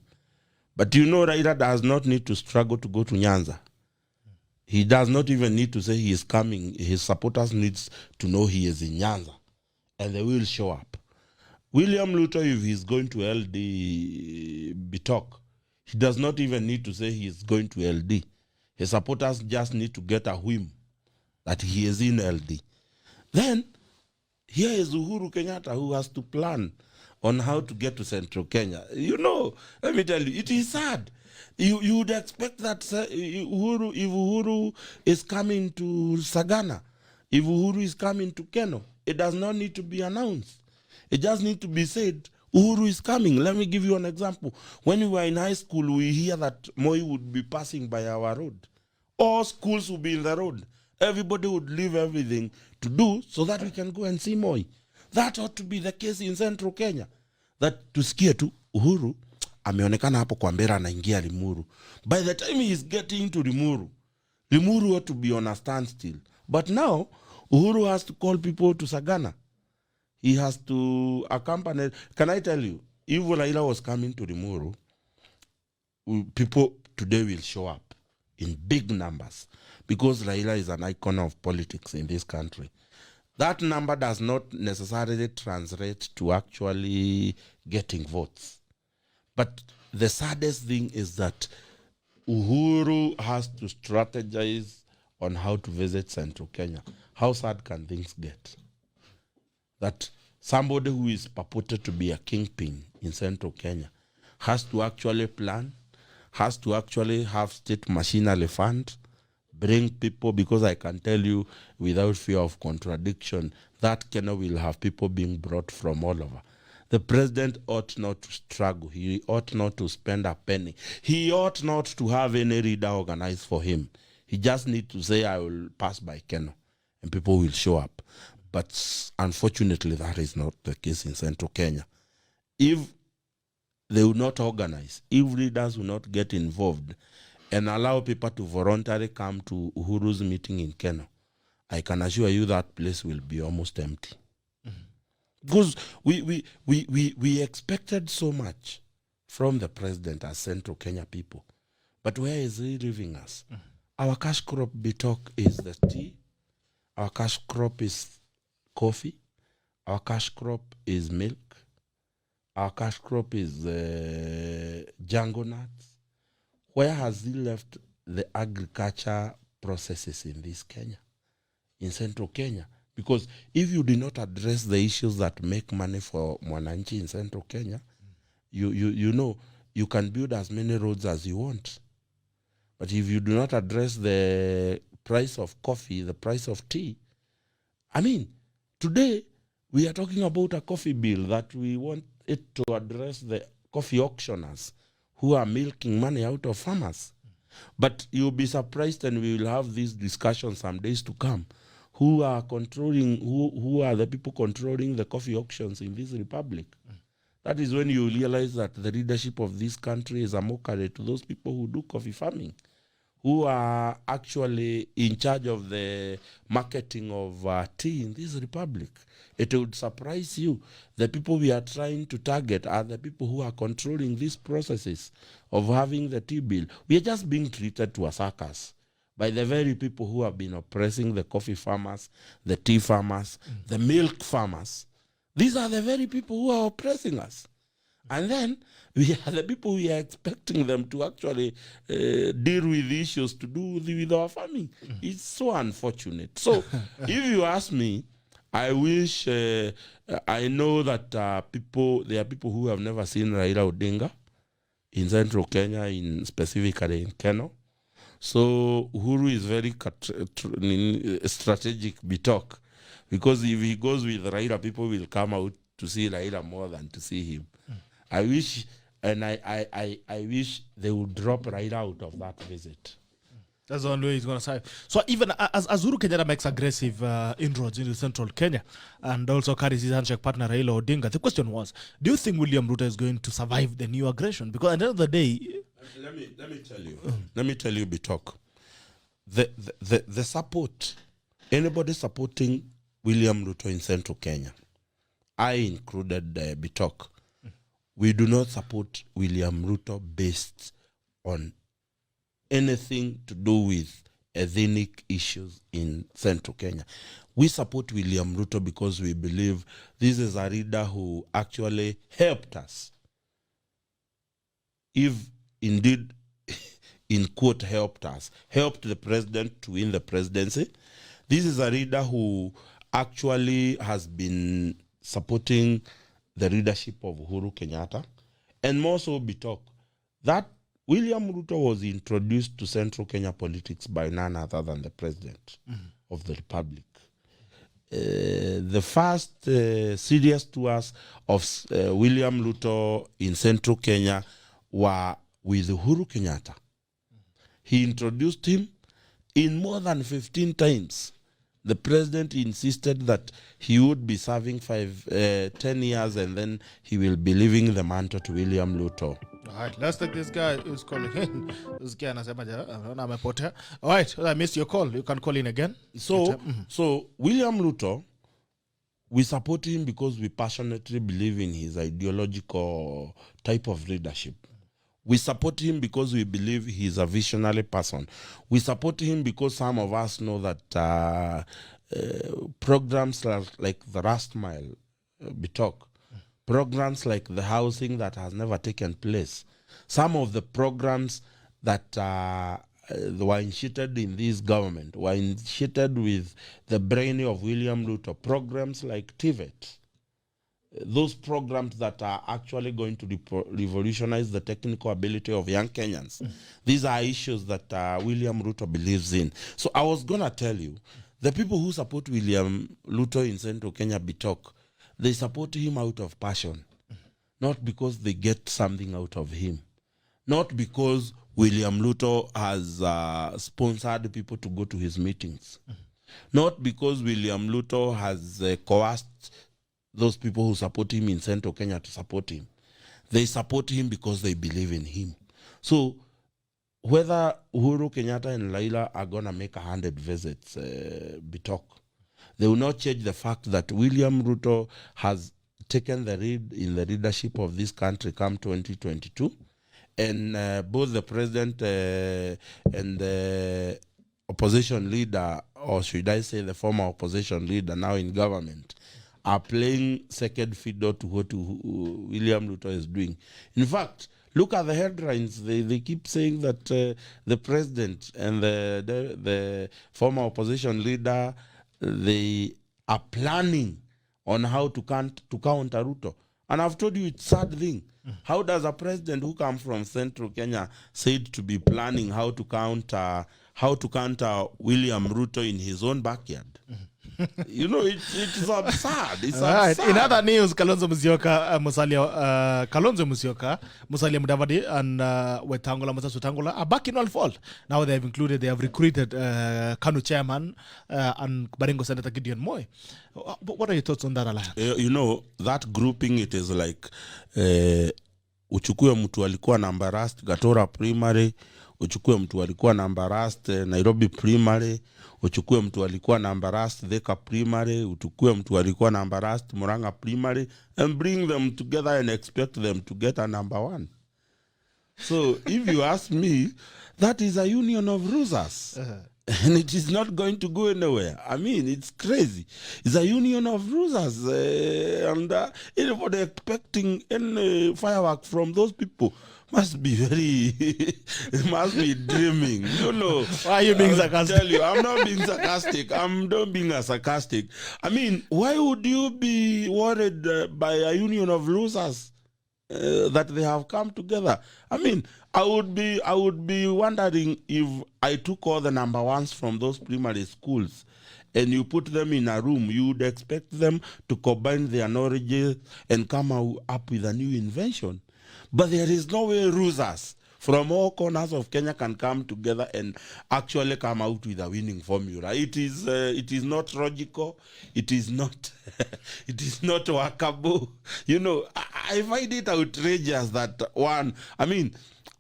but you know Raila does not need to struggle to go to Nyanza. He does not even need to say he is coming. His supporters needs to know he is in Nyanza, and they will show up. William Ruto, if he's going to LD BITOC, he does not even need to say he is going to LD. His supporters just need to get a whim that he is in LD. Then, here is Uhuru Kenyatta, who has to plan on how to get to Central Kenya. You know, let me tell you, it is sad. You would expect that if Uhuru is coming to Sagana, if Uhuru is coming to Keno, it does not need to be announced. It just needs to be said, Uhuru is coming. Let me give you an example. When we were in high school, we hear that Moi would be passing by our road. All schools would be in the road. Everybody would leave everything to do so that we can go and see Moi. That ought to be the case in Central Kenya. That tusikie tu Uhuru ameonekana hapo kwa Mbera anaingia Limuru. By the time he is getting to Limuru ought to be on a standstill. But now Uhuru has to call people to Sagana. He has to accompany. Can I tell you, if Raila was coming to Limuru, people today will show up in big numbers because Raila is an icon of politics in this country. That number does not necessarily translate to actually getting votes. But the saddest thing is that Uhuru has to strategize on how to visit Central Kenya. How sad can things get? That somebody who is purported to be a kingpin in Central Kenya has to actually plan, has to actually have state machinery fund, bring people, because I can tell you without fear of contradiction that Kenya will have people being brought from all over. The president ought not to struggle. He ought not to spend a penny. He ought not to have any reader organized for him. He just needs to say, I will pass by Kenya, and people will show up. But unfortunately, that is not the case in Central Kenya. If they will not organize, if leaders will not get involved, and allow people to voluntarily come to Uhuru's meeting in Kenya, I can assure you that place will be almost empty. Because we expected so much from the president as Central Kenya people. But where is he leaving us? Our cash crop BITOC is the tea. Our cash crop is coffee. Our cash crop is milk. Our cash crop is jungle nuts. Where has he left the agriculture processes in this Kenya? In Central Kenya, Because if you do not address the issues that make money for Mwananchi in Central Kenya, you know, you can build as many roads as you want. But if you do not address the price of coffee, the price of tea, I mean, today we are talking about a coffee bill that we want it to address the coffee auctioners who are milking money out of farmers. But you'll be surprised, and we will have this discussion some days to come. Who are controlling, who are the people controlling the coffee auctions in this republic? That is when you realize that the leadership of this country is a mockery to those people who do coffee farming, who are actually in charge of the marketing of tea in this republic. It would surprise you. The people we are trying to target are the people who are controlling these processes of having the tea bill. We are just being treated to a circus by the very people who have been oppressing the coffee farmers, the tea farmers, the milk farmers. These are the very people who are oppressing us. And then we are the people we are expecting them to actually deal with issues to do with our farming. It's so unfortunate. So if you ask me, I wish, I know that there are people who have never seen Raila Odinga in Central Kenya, specifically in Keno. So Uhuru is very strategic bitok, because if he goes with Raila, people will come out to see Raila more than to see him. I wish, and I wish they would drop Raila out of that visit. That's the only way he's going to survive. So even as Uhuru Kenyatta makes aggressive inroads into central Kenya and also carries his handshake partner Raila Odinga, the question was, do you think William Ruto is going to survive the new aggression? Because at the end of the day... Let me tell you. Let me tell you, Bitok. The support, anybody supporting William Ruto in central Kenya, I included Bitok, we do not support William Ruto based on anything to do with ethnic issues in central Kenya. We support William Ruto because we believe this is a leader who actually helped us. If indeed, in quote, helped us, helped the president to win the presidency. This is a leader who actually has been supporting the leadership of Uhuru Kenyatta. And more so, Bitok, that William Ruto was introduced to central Kenya politics by none other than the president of the republic. The first serious tours of William Ruto in central Kenya were with Uhuru Kenyatta. He introduced him in more than 15 times. The president insisted that he would be serving 10 years and then he will be leaving the mantle to William Ruto. All right, let's take this guy who's calling in. This guy amepotea. All right, I missed your call. You can call in again. So William Ruto, we support him because we passionately believe in his ideological type of leadership. We support him because we believe he's a visionary person. We support him because some of us know that programs like the Last Mile, Bitok, programs like the housing that has never taken place, some of the programs that were initiated in this government were initiated with the brain of William Ruto, programs like TVET. Those programs that are actually going to revolutionize the technical ability of young Kenyans. These are issues that William Ruto believes in. So I was going to tell you, the people who support William Ruto in Central Kenya, Bitok, they support him out of passion, not because they get something out of him, not because William Ruto has sponsored people to go to his meetings, not because William Ruto has coerced those people who support him in Central Kenya to support him. They support him because they believe in him. So whether Uhuru Kenyatta and Raila are going to make 100 visits, Bitok, they will not change the fact that William Ruto has taken the lead in the leadership of this country come 2022. And both the president and the opposition leader, or should I say the former opposition leader now in government, are playing second fiddle to what William Ruto is doing. In fact, look at the headlines. They keep saying that the president and the former opposition leader, they are planning on how to counter Ruto. And I've told you it's sad thing. How does a president who comes from central Kenya said to be planning how to counter William Ruto in his own backyard? You know, it's absurd. It's right. absurd. In other news, Kalonzo Musyoka, Musalia Mudavadi, and Wetangula are back in all fault. Now they have recruited KANU chairman and Baringo Senator Gideon Moi. What are your thoughts on that alliance? You know, that grouping, it is like uchukue mtu alikuwa na embarrassed Gatora primary, uchukue mtu alikuwa na embarrassed Nairobi primary, uchukue mtu alikuwa na embarrassed Thika primary, uchukue mtu alikuwa na embarrassed Murang'a primary, and bring them together and expect them to get a number one. So if you ask me, that is a union of losers. And it is not going to go anywhere. I mean, it's crazy. It's a union of losers. And anybody expecting any firework from those people must be must be dreaming. You know. Why are you being sarcastic? Tell you, I'm not being sarcastic. I'm not being sarcastic. I mean, why would you be worried by a union of losers that they have come together? I mean, I would be wondering if I took all the number ones from those primary schools and you put them in a room, you would expect them to combine their knowledge and come up with a new invention. But there is no way losers from all corners of Kenya can come together and actually come out with a winning formula. It is not logical. It is not it is not workable. You know, I find it outrageous that one. I mean,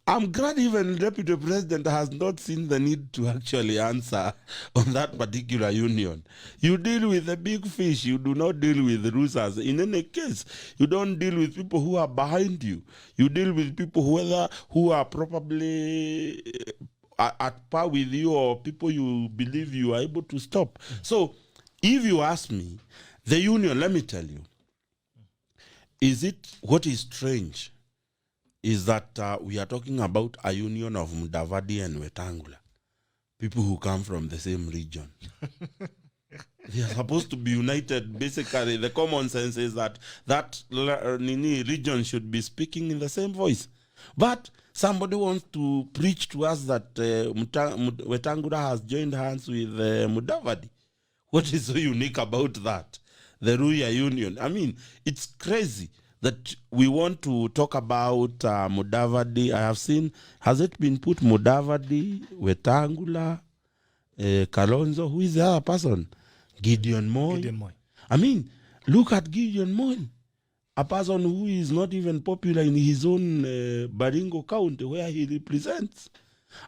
I'm glad even Deputy President has not seen the need to actually answer on that particular union. You deal with the big fish, you do not deal with the losers. In any case, you don't deal with people who are behind you. You deal with people who are probably at par with you or people you believe you are able to stop. So, if you ask me, the union, let me tell you, what is strange is that we are talking about a union of Mudavadi and Wetangula, people who come from the same region. They are supposed to be united. Basically, the common sense is that region should be speaking in the same voice. But somebody wants to preach to us that Wetangula has joined hands with Mudavadi. What is so unique about that? The Ruya Union. I mean, it's crazy that we want to talk about Mudavadi. I have seen, has it been put Mudavadi, Wetangula, Kalonzo? Who is the other person? Gideon Moi. I mean, look at Gideon Moi, a person who is not even popular in his own Baringo County where he represents.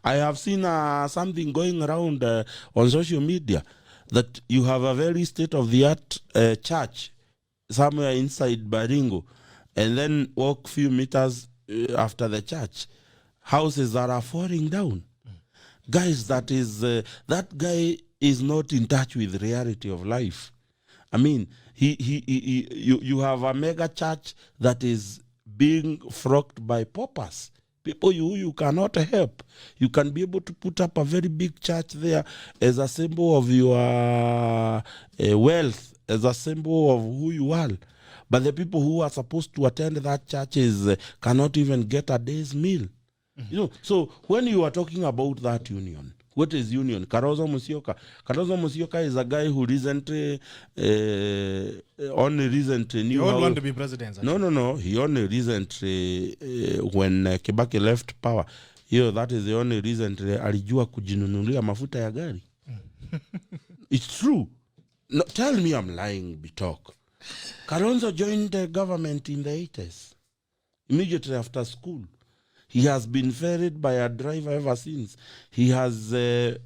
I have seen something going around on social media that you have a very state-of-the-art church somewhere inside Baringo, and then walk few meters after the church, houses that are falling down. Guys, that guy is not in touch with the reality of life. I mean, you have a mega church that is being flocked by paupers, people you cannot help. You can be able to put up a very big church there as a symbol of your wealth, as a symbol of who you are. But the people who are supposed to attend that churches cannot even get a day's meal. You know, so when you are talking about that union, what is union? Kalonzo Musyoka is a guy who only recently knew. You don't want to be president. Actually. No. He only recently, when Kibaki left power, that is the only recently alijua kujinunulia mafuta ya gari. It's true. No, tell me I'm lying, Bitok. Kalonzo joined the government in the 80s, immediately after school. He has been ferried by a driver ever since. He has had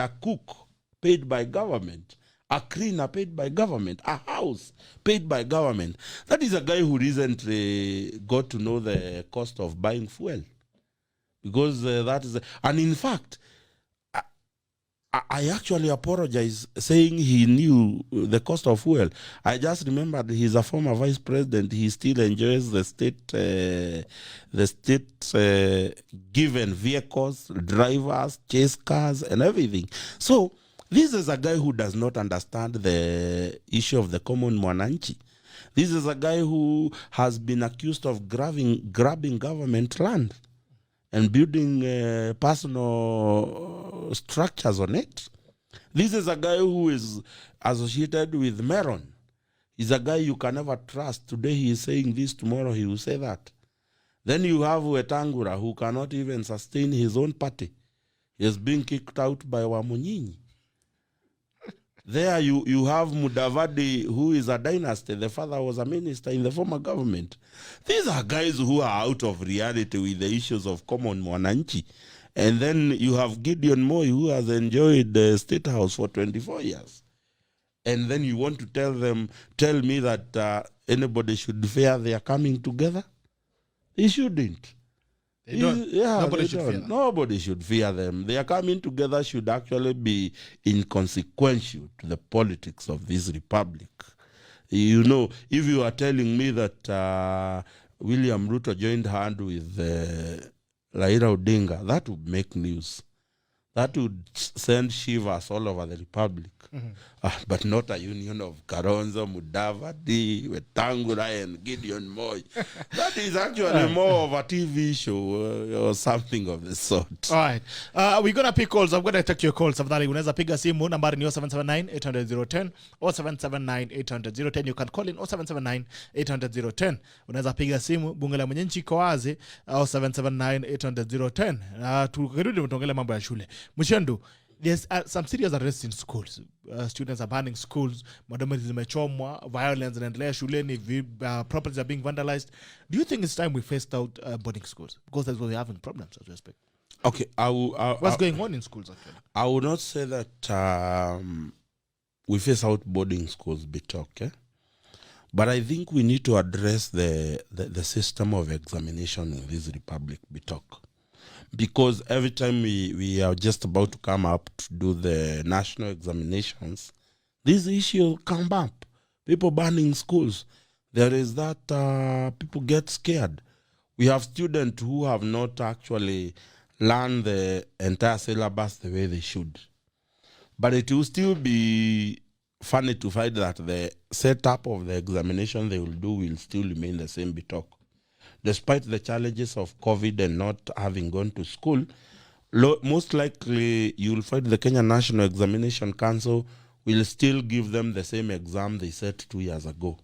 a cook paid by government, a cleaner paid by government, a house paid by government. That is a guy who recently got to know the cost of buying fuel. Because that is... and in fact, I actually apologize saying he knew the cost of fuel. I just remembered he's a former vice president. He still enjoys the state given vehicles, drivers, chase cars, and everything. So This is a guy who does not understand the issue of the common mwananchi. This is a guy who has been accused of grabbing government land and building personal structures on it. This is a guy who is associated with Meron. He's a guy you can never trust. Today he is saying this, tomorrow he will say that. Then you have Wetangula, who cannot even sustain his own party. He has been kicked out by Wamunyinyi. There you have Mudavadi, who is a dynasty. The father was a minister in the former government. These are guys who are out of reality with the issues of common mwananchi. And then you have Gideon Moi, who has enjoyed the State House for 24 years. And then you want to tell me that anybody should fear they are coming together? They shouldn't. They don't. Nobody should fear them. Nobody should fear them. Their coming together should actually be inconsequential to the politics of this republic. You know, if you are telling me that William Ruto joined hand with Raila Odinga, that would make news. That would send shivers all over the republic. But not a union of Kalonzo, Mudavadi, Wetangula, and Gideon Moi. That is actually more of a TV show or something of the sort. All right. We're going to pick calls. I'm going to take your calls. Unaweza piga simu nambari ni 0779-800-010 or 779-800-010. You can call in 0779-800-010. Unaweza piga simu bunge la mwenyenchi kwa wazi 0779-800-010. Tukirudi mtongele mambo ya shule. Muchendu, there's some serious arrests in schools. Students are burning schools. Madometi zimechomwa, violence inaendelea shuleni, properties are being vandalized. Do you think it's time we phased out boarding schools? Because that's why we're having problems, as we expect. Okay, what's going on in schools actually? I would not say that we phase out boarding schools, okay? But I think we need to address the system of examination in this republic, Bitok. Because every time we are just about to come up to do the national examinations, this issue come up. People burning schools. There is that people get scared. We have students who have not actually learned the entire syllabus the way they should. But it will still be funny to find that the setup of the examination they will do will still remain the same, Bitok. Despite the challenges of COVID and not having gone to school, most likely you'll find the Kenya National Examination Council will still give them the same exam they set 2 years ago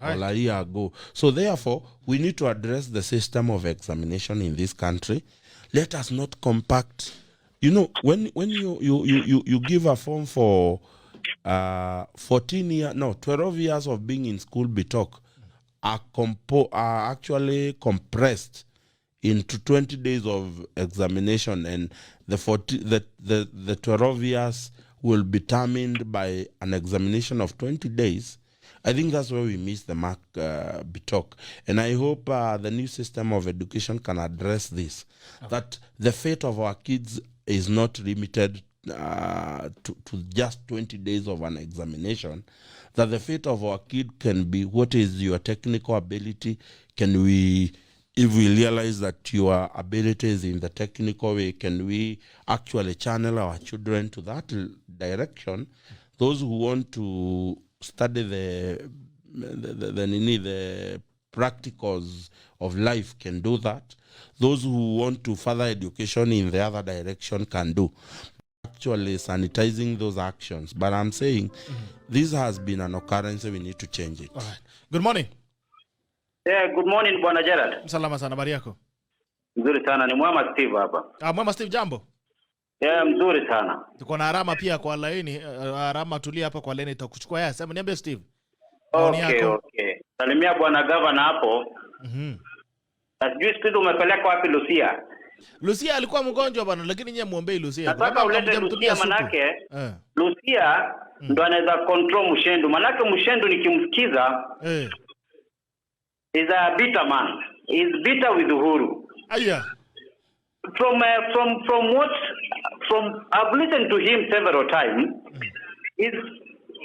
or a year ago. So therefore, we need to address the system of examination in this country. Let us not compact. You know, when you give a form for 12 years of being in school, Bitok, are actually compressed into 20 days of examination, and the 12 years will be determined by an examination of 20 days. I think that's where we miss the mark, Bitok. And I hope the new system of education can address this, that the fate of our kids is not limited to just 20 days of an examination, that the fate of our kid can be, what is your technical ability? Can we, if we realize that your ability is in the technical way, can we actually channel our children to that direction? Those who want to study the practicals of life can do that. Those who want to further education in the other direction can do. Actually sanitizing those actions. But I'm saying this has been an occurrence, we need to change it. All right. Good morning. Yeah, good morning, Bwana Gerald. Salama sana, habari yako? Mzuri sana, ni Mwema Steve hapa. Mwema Steve, jambo? Yeah, mzuri sana. Tuko na Arama pia kwa laini. Arama tulia hapa kwa laini, itakuchukua yeye. Sema niambie Steve. Okay. Salimia Bwana Governor hapo. Sijui Steve umepeleka wapi Lucia? Lucia alikuwa mgonjwa bwana, lakini nyie muombei Lucia. Nataka ulete Lucia manake. Lucia ndo anaweza control Muchendu. Manake Muchendu nikimsikiza is a bitter man. Is bitter with Uhuru. Aya. From I've listened to him several times.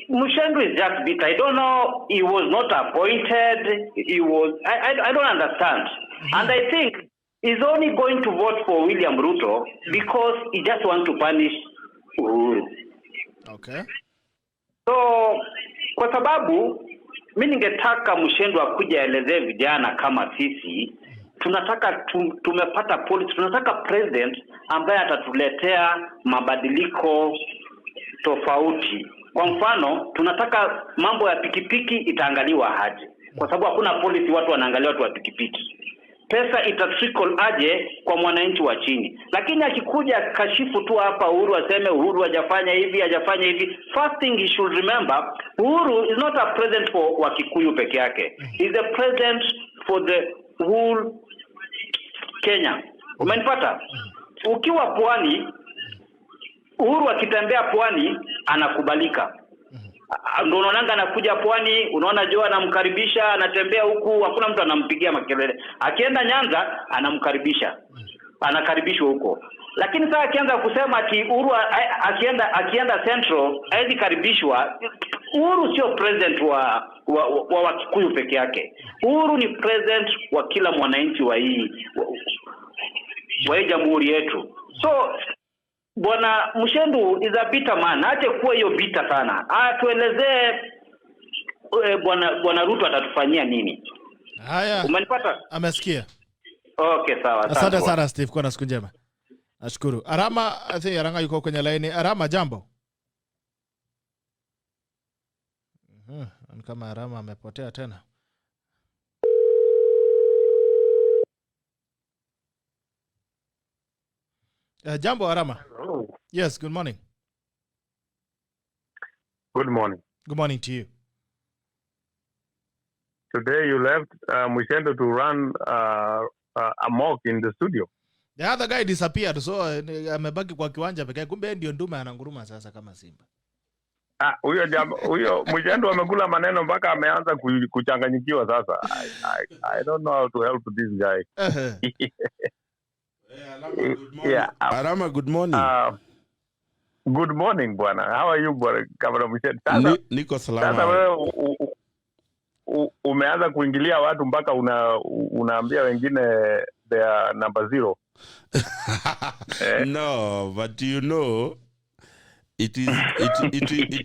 Muchendu is just bitter. I don't know. He was not appointed. He was. I don't understand. And I think he's only going to vote for William Ruto because he just wants to punish Uhuru. Okay. So kwa sababu mimi ningetaka Muchendu akuja aelezee vijana kama sisi tunataka tumepata policy, tunataka president ambaye atatuletea mabadiliko tofauti. Kwa mfano, tunataka mambo ya pikipiki itaangaliwa aje. Kwa sababu hakuna policy watu wanaangalia watu wa pikipiki. Pesa itatrickle aje kwa mwananchi wa chini. Lakini akikuja kashifu tu hapa Uhuru aseme Uhuru hajafanya hivi. First thing he should remember, Uhuru is not a president for Wakikuyu peke yake. He's a president for the whole Kenya. Umenipata? Ukiwa pwani, Uhuru akitembea pwani anakubalika. Ndio unaona anakuja pwani, unaona Joe anamkaribisha, anatembea huku, hakuna mtu anampigia makelele. Akienda Nyanza anakaribishwa huko. Lakini sasa akianza kusema ati Uhuru akienda Central haizi karibishwa, Uhuru sio president wa Wakikuyu peke yake. Uhuru ni president wa kila mwananchi wa hii jamhuri yetu. So Bwana Muchendu is a bitter man. Ache kuwa hiyo bitter sana. Tuelezee Bwana Ruto atatufanyia nini? Haya. Umenipata? Amesikia. Okay, sawa. Asante sana Steve, kwa siku njema. Nashukuru. Arama, Aranga yuko kwenye line. Arama, jambo. Kama Arama amepotea tena. Jambo Arama. Hello. Yes, good morning. Good morning. Good morning to you. Today you left Muchendu to run a mock in the studio. The other guy disappeared, so amebaki kwa kiwanja pekee. Kumbe ndio ndume ananguruma sasa kama simba. Huyo Muchendu amekula maneno mpaka ameanza kuchanganyikiwa sasa. I don't know how to help this guy. Arama, good morning. Good morning, bwana. How are you, bwana? Kabla Muchendu. Niko salama. Sasa wewe umeanza kuingilia watu mpaka unaambia wengine they are number 0. No, but you know, it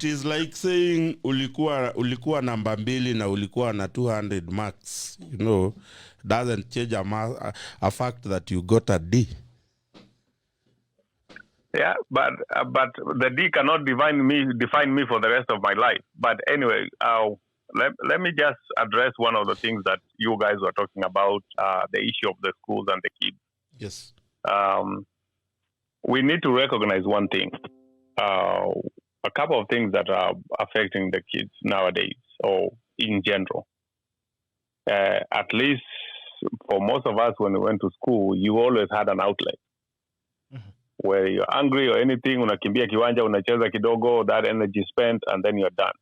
is like saying ulikuwa namba 2 na ulikuwa na 200 marks. You know, doesn't change a fact that you got a D. Yeah, but the D cannot define me for the rest of my life. But anyway, let me just address one of the things that you guys were talking about, the issue of the schools and the kids. Yes. We need to recognize one thing. A couple of things that are affecting the kids nowadays, or in general. At least for most of us, when we went to school, you always had an outlet. Where you're angry or anything, unakimbia kiwanja, unacheza kidogo, that energy spent, and then you're done.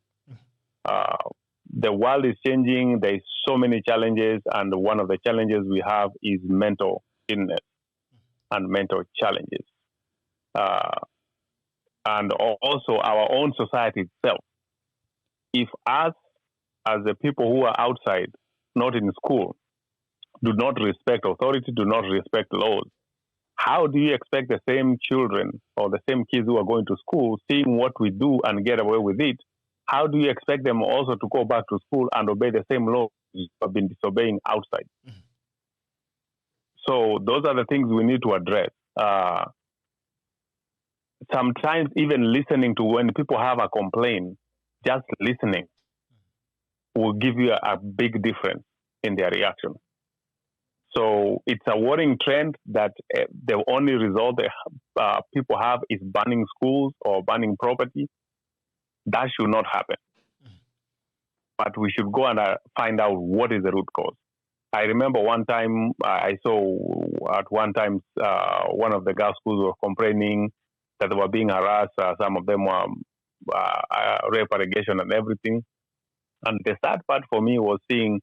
The world is changing. There is so many challenges, and one of the challenges we have is mental illness and mental challenges. And also our own society itself. If us, as the people who are outside, not in school, do not respect authority, do not respect laws, how do you expect the same children or the same kids who are going to school, seeing what we do and get away with it, how do you expect them also to go back to school and obey the same laws you have been disobeying outside? So those are the things we need to address. Sometimes even listening to when people have a complaint, just listening will give you a big difference in their reaction. So it's a worrying trend that the only result people have is banning schools or banning property. That should not happen. But we should go and find out what is the root cause. I remember one time I saw at one time one of the girls' schools were complaining that they were being harassed. Some of them were rape allegation and everything. And the sad part for me was seeing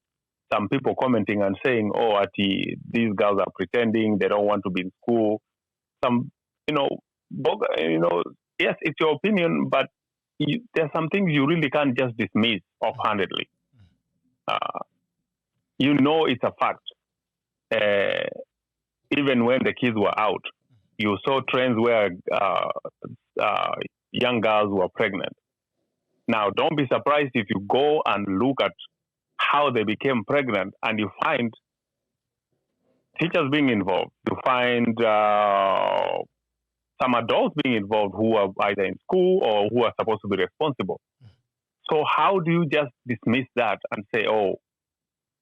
some people commenting and saying, "Oh, these girls are pretending; they don't want to be in school." Yes, it's your opinion, but there's some things you really can't just dismiss offhandedly. It's a fact. Even when the kids were out, you saw trends where young girls who are pregnant. Now, don't be surprised if you go and look at how they became pregnant and you find teachers being involved. You find some adults being involved who are either in school or who are supposed to be responsible. So how do you just dismiss that and say, oh,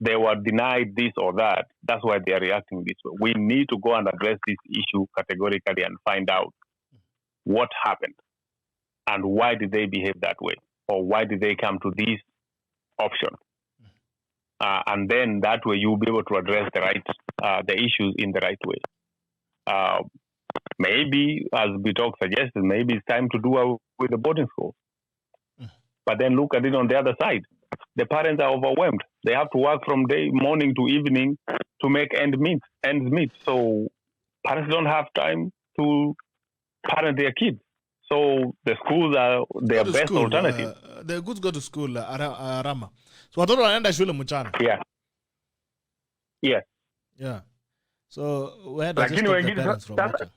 they were denied this or that? That's why they are reacting this way. We need to go and address this issue categorically and find out what happened and why did they behave that way, or why did they come to this option. And then that way you'll be able to address the issues in the right way. Maybe, as Bitok suggested, maybe it's time to do away with the boarding schools. But then look at it on the other side. The parents are overwhelmed. They have to work from morning to evening to make ends meet. So parents don't have time to parent their kids. So the schools are their best alternative. The goods go to school, Rama. So watoto wanaenda shule mchana. Yeah. Yes. Yeah. So where does it stop the parents from working?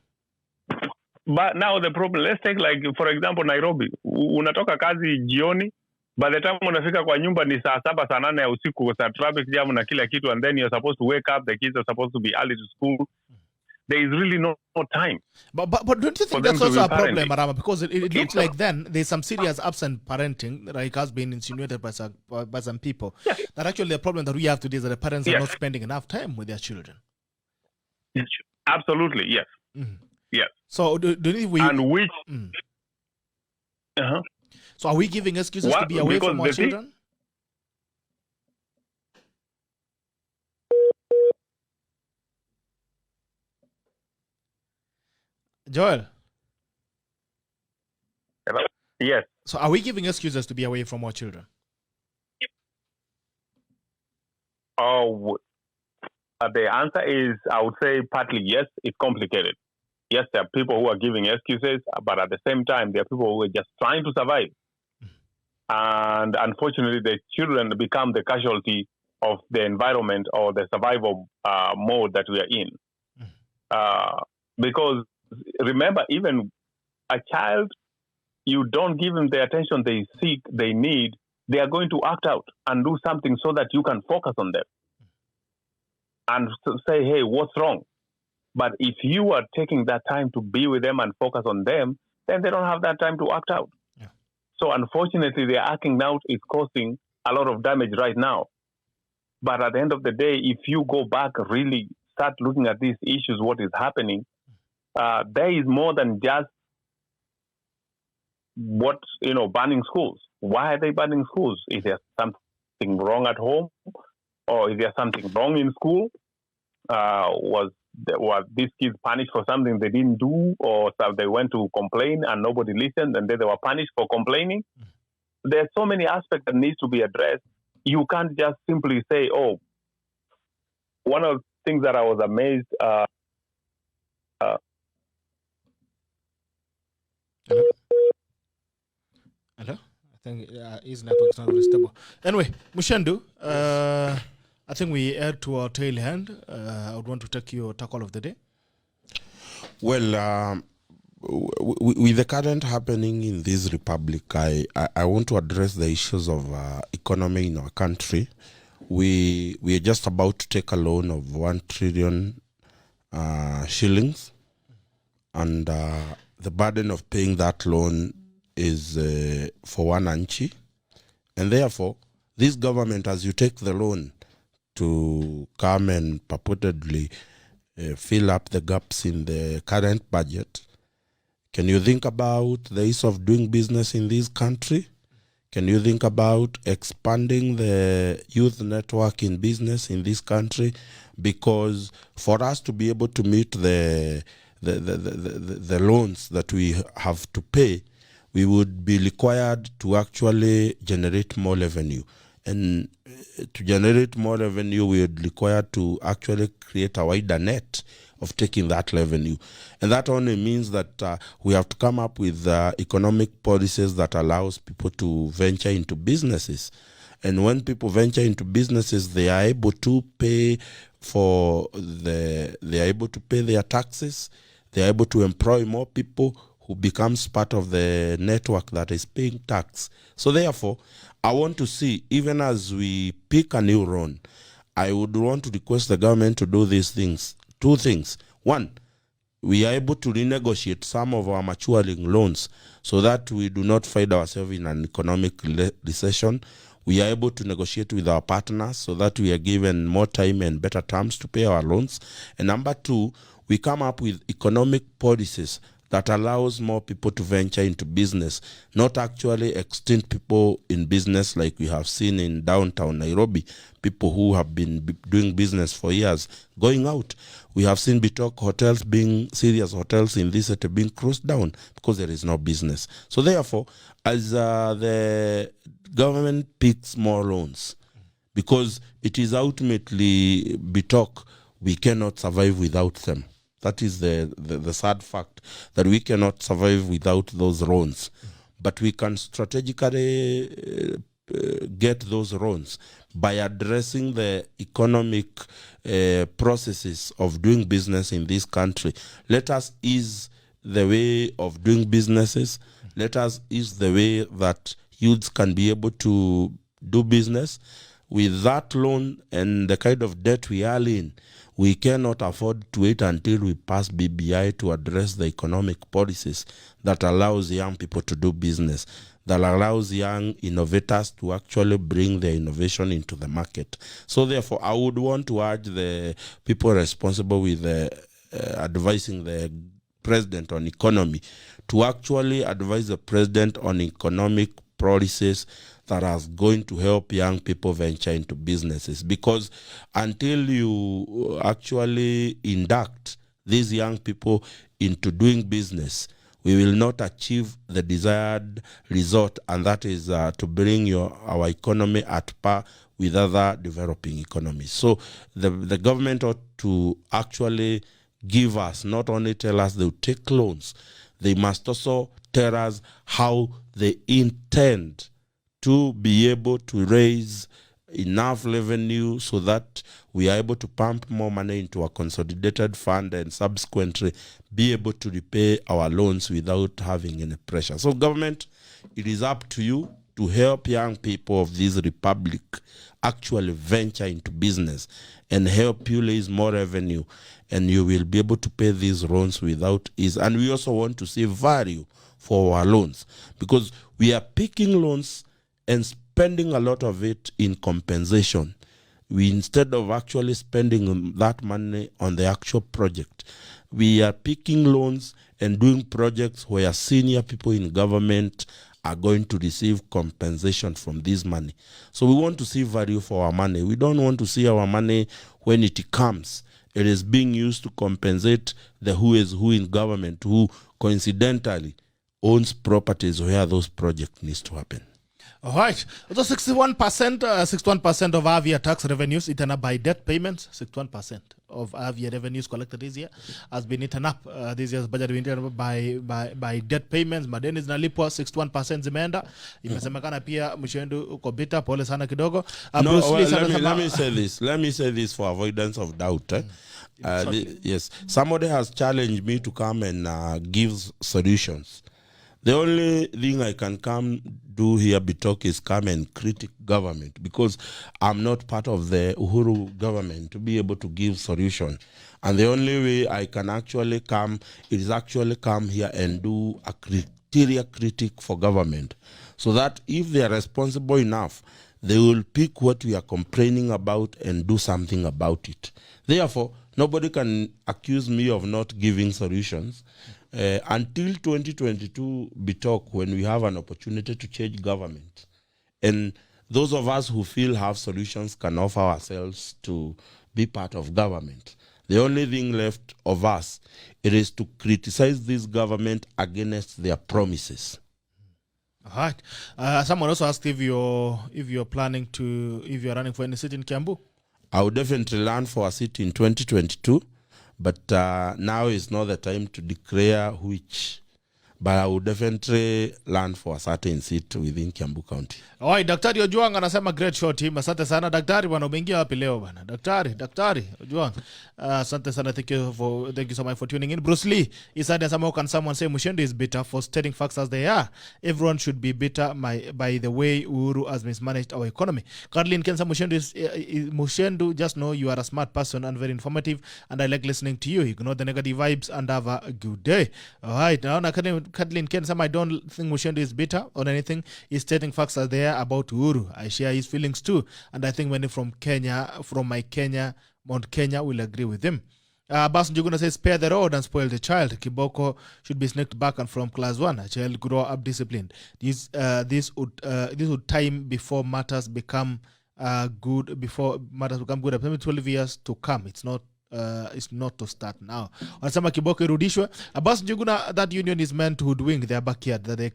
But now the problem, let's take like, for example, Nairobi. Unatoka kazi jioni, by the time unafika kwa nyumba ni saa 7, saa 8 ya usiku with a traffic jam na kila kitu, and then you're supposed to wake up, the kids are supposed to be early to school. There is really no time. But don't you think that's also a problem, Arama? Because it looks like then there's some serious absent parenting, like has been insinuated by some people. Yeah. That actually the problem that we have today is that the parents are not spending enough time with their children. Absolutely, yes. Mm-hmm. Yes. So do we... And which... So are we giving excuses to be away from our children? Joel? Hello? Yes. So are we giving excuses to be away from our children? Oh, the answer is, I would say partly yes, it's complicated. Yes, there are people who are giving excuses, but at the same time, there are people who are just trying to survive. And unfortunately, the children become the casualty of the environment or the survival mode that we are in. Because remember, even a child, you don't give them the attention they seek, they need, they are going to act out and do something so that you can focus on them. And say, hey, what's wrong? But if you are taking that time to be with them and focus on them, then they don't have that time to act out. Yeah. So unfortunately, their acting out is causing a lot of damage right now. But at the end of the day, if you go back, really start looking at these issues, what is happening, there is more than just banning schools. Why are they banning schools? Is there something wrong at home? Or is there something wrong in school? Was these kids punished for something they didn't do, or they went to complain and nobody listened and then they were punished for complaining? There are so many aspects that needs to be addressed. You can't just simply say, oh, one of the things that I was amazed... Hello? I think his network is not very stable. Anyway, Mushendu, I think we are to our tail end. I would want to take your tackle of the day. Well, with the current happening in this republic, I want to address the issues of economy in our country. We are just about to take a loan of 1 trillion shillings, and the burden of paying that loan is for Wananchi, and therefore this government, as you take the loan to come and purportedly fill up the gaps in the current budget, can you think about the ease of doing business in this country? Can you think about expanding the youth network in business in this country? Because for us to be able to meet the loans that we have to pay, we would be required to actually generate more revenue. And to generate more revenue, we would require to actually create a wider net of taking that revenue. And that only means that we have to come up with economic policies that allows people to venture into businesses. And when people venture into businesses, they are able to pay they are able to pay their taxes. They are able to employ more people who becomes part of the network that is paying tax. So therefore, I want to see, even as we pick a new loan, I would want to request the government to do these things. Two things. One, we are able to renegotiate some of our maturing loans so that we do not find ourselves in an economic recession. We are able to negotiate with our partners so that we are given more time and better terms to pay our loans. And number two, we come up with economic policies that allows more people to venture into business, not actually extinct people in business like we have seen in downtown Nairobi, people who have been doing business for years going out. We have seen Bitok hotels being, serious hotels in this city being closed down because there is no business. So therefore, as the government picks more loans, because it is ultimately Bitok, we cannot survive without them. That is the sad fact, that we cannot survive without those loans. But we can strategically get those loans by addressing the economic processes of doing business in this country. Let us ease the way of doing businesses. Let us ease the way that youths can be able to do business. With that loan and the kind of debt we are in, we cannot afford to wait until we pass BBI to address the economic policies that allows young people to do business, that allows young innovators to actually bring their innovation into the market. So therefore, I would want to urge the people responsible with advising the president on economy to actually advise the president on economic policies that are going to help young people venture into businesses. Because until you actually induct these young people into doing business, we will not achieve the desired result, and that is to bring our economy at par with other developing economies. So the government ought to actually give us, not only tell us they will take loans, they must also tell us how they intend to be able to raise enough revenue so that we are able to pump more money into a consolidated fund and subsequently be able to repay our loans without having any pressure. So government, it is up to you to help young people of this republic actually venture into business and help you raise more revenue, and you will be able to pay these loans without ease. And we also want to see value for our loans, because we are picking loans and spending a lot of it in compensation. We, instead of actually spending that money on the actual project, we are picking loans and doing projects where senior people in government are going to receive compensation from this money. So we want to see value for our money. We don't want to see our money, when it comes, it is being used to compensate the who is who in government, who coincidentally owns properties where those projects needs to happen. All right. So 61% of Avia tax revenues eaten up by debt payments. 61% of Avia revenues collected this year has been eaten up. This year's budget been eaten up by debt payments. Madeni zinalipwa 61% zimeenda. Imesemekana pia Muchendu uko bita, pole sana kidogo. Let me say this for avoidance of doubt. Yes, somebody has challenged me to come and give solutions. The only thing I can come do here, Bitok, is come and critique government, because I'm not part of the Uhuru government to be able to give solution. And the only way I can actually come is actually come here and do a criteria critique for government, so that if they are responsible enough, they will pick what we are complaining about and do something about it. Therefore, nobody can accuse me of not giving solutions. Until 2022, Bitok, when we have an opportunity to change government, and those of us who feel have solutions can offer ourselves to be part of government. The only thing left of us, it is to criticize this government against their promises. All right. Someone also asked if you're running for any seat in Kiambu. I would definitely run for a seat in 2022. But now is not the time to declare which but I would definitely run for a certain seat within Kiambu County. Oi, Daktari Ojuang anasema great show team. Asante sana daktari bwana, umeingia wapi leo bwana? Daktari Ojuang. Asante sana, thank you so much for tuning in. Bruce Lee, he said, how can someone say Muchendu is bitter for stating facts as they are? Everyone should be bitter by the way Uhuru has mismanaged our economy. Caroline Kensa, Muchendu, just know you are a smart person and very informative, and I like listening to you. Ignore the negative vibes and have a good day. All right, now Caroline Kensa, I don't think Muchendu is bitter on anything. He's stating facts as they are about Uhuru. I share his feelings too, and I think when from Mount Kenya will agree with him. Bas Njuguna says, spare the road and spoil the child. Kiboko should be snaked back and from class 1. A child grow up disciplined. This would time before matters become good. Before matters become good. Maybe 12 years to come. It's not to start now. Wanasema Kiboko irudishwe. Bas Njuguna, that union is meant to hoodwink their backyard, that they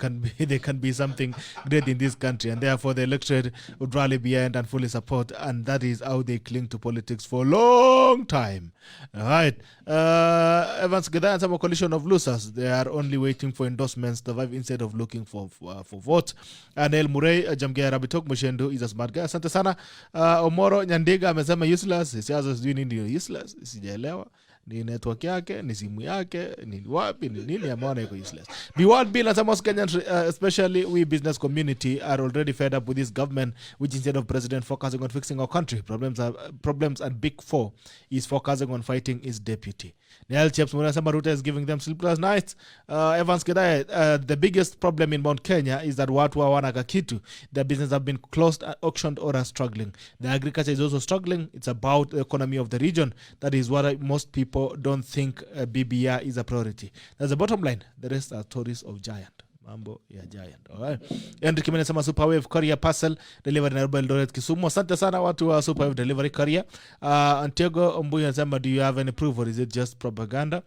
can be something great in this country, and therefore the electorate would rally behind and fully support, and that is how they cling to politics for a long time. All right. Evans Gedaya and some coalition of losers, they are only waiting for endorsements to survive instead of looking for votes. Neil Murray, Jamgea Rabitok, Muchendu is a smart guy. Asante sana. Omoro Nyandiga amesema useless. Siasa sijui nini useless. Sijaelewa. Ni network yake, ni simu yake, ni wapi, ni nini ambayo iko useless. Biwad Bill and some Kenyans, especially we business community, are already fed up with this government, which instead of president focusing on fixing our country, problems and Big Four is focusing on fighting his deputy. Neil Chips Munasema Ruta is giving them sleepless nights. Evans Kedai, the biggest problem in Mount Kenya is that watu hawana kitu. Their business have been closed, auctioned, or are struggling. The agriculture is also struggling. It's about the economy of the region. That is what most people don't think BBI is a priority. That's the bottom line. The rest are stories of giant. Mambo ya giant. Alright. Henry Kimene sema Superwave Courier Parcel delivery Nairobi Eldoret Kisumu. Asante sana watu wa Superwave Delivery Courier. Antiago Ombuya anasema, do you have any proof or is it just propaganda?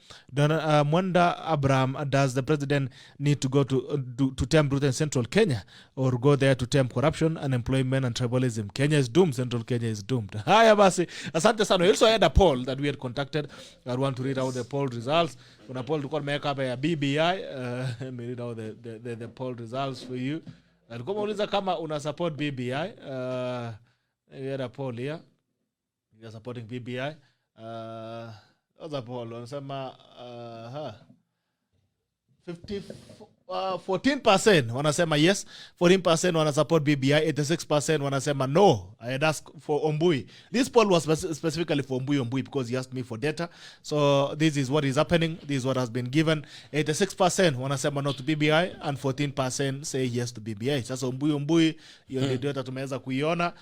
Mwanda Abraham, does the president need to go to tempt Ruto in Central Kenya or go there to tempt corruption, unemployment and tribalism? Kenya is doomed. Central Kenya is doomed. Haya basi. Asante sana. We also had a poll that we had conducted. I want to read out the poll results. Kuna poll tulikuwa tumeweka hapa ya BBI. Let me read out the poll results for you. Alikuwa muuliza kama una support BBI. We had a poll here. You're supporting BBI. What's a poll? Wanasema 14% wanasema yes, 14% wana support BBI, 86% wanasema no. I had asked for Ombui. This poll was specifically for Ombui because he asked me for data. So this is what is happening. This is what has been given. 86% wanasema no to BBI and 14% say yes to BBI. Sasa Ombui hiyo data tumeweza kuiona.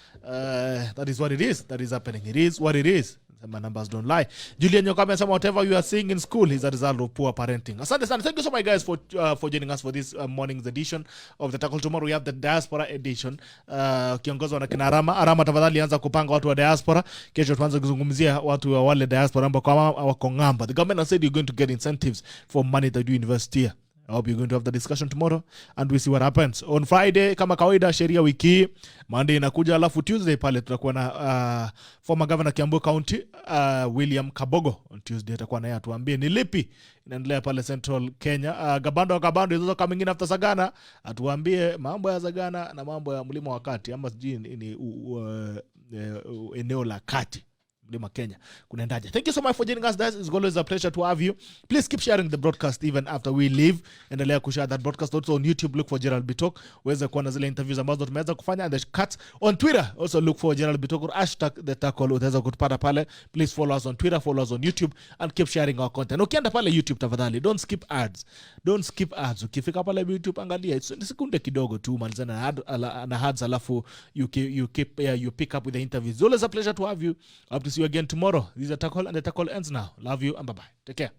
That is what it is. That is happening. It is what it is. My numbers don't lie. Julian Nyokame said, whatever you are seeing in school is a result of poor parenting. Asante sana. Thank you so much, guys, for joining us for this morning's edition of the Tackle. Tomorrow we have the Diaspora edition. Kiongozwa na kina Arama tafadhali anza kupanga watu wa diaspora. Kesho tuanze kuzungumzia watu wa wale diaspora ambao wako ngamba. The government has said you're going to get incentives for money that you invest here. I hope you're going to have the discussion tomorrow and we see what happens. On Friday, kama kawaida, sheria wiki. Monday inakuja, alafu Tuesday pale tutakuwa na former governor Kiambu County, William Kabogo. On Tuesday atakuwa naye atuambie ni lipi inaendelea pale Central Kenya. Gabando hizo kama mingine after Sagana, atuambie mambo ya Sagana na mambo ya mlima wa kati ama sijui ni eneo la kati. Kenya. Thank you so much for joining us. It's always a pleasure to have you. Please keep sharing the broadcast even after we leave. Endelea kushare that broadcast also on YouTube. Look for Gerald Bitok. Uweze kuona zile interviews ambazo tumeweza kufanya, and the cuts on Twitter. Also look for Gerald Bitok or #TheTackle. Utaweza kutupata pale. Please follow us on Twitter, follow us on YouTube, and keep sharing our content. Ukienda pale YouTube tafadhali, don't skip ads. Ukifika pale YouTube angalia, it's sekunde kidogo tu malizana na ads, alafu you pick up with the interviews. It's always a pleasure to have you. Up to see you again tomorrow. This is the Tackle, and the Tackle ends now. Love you and bye-bye. Take care.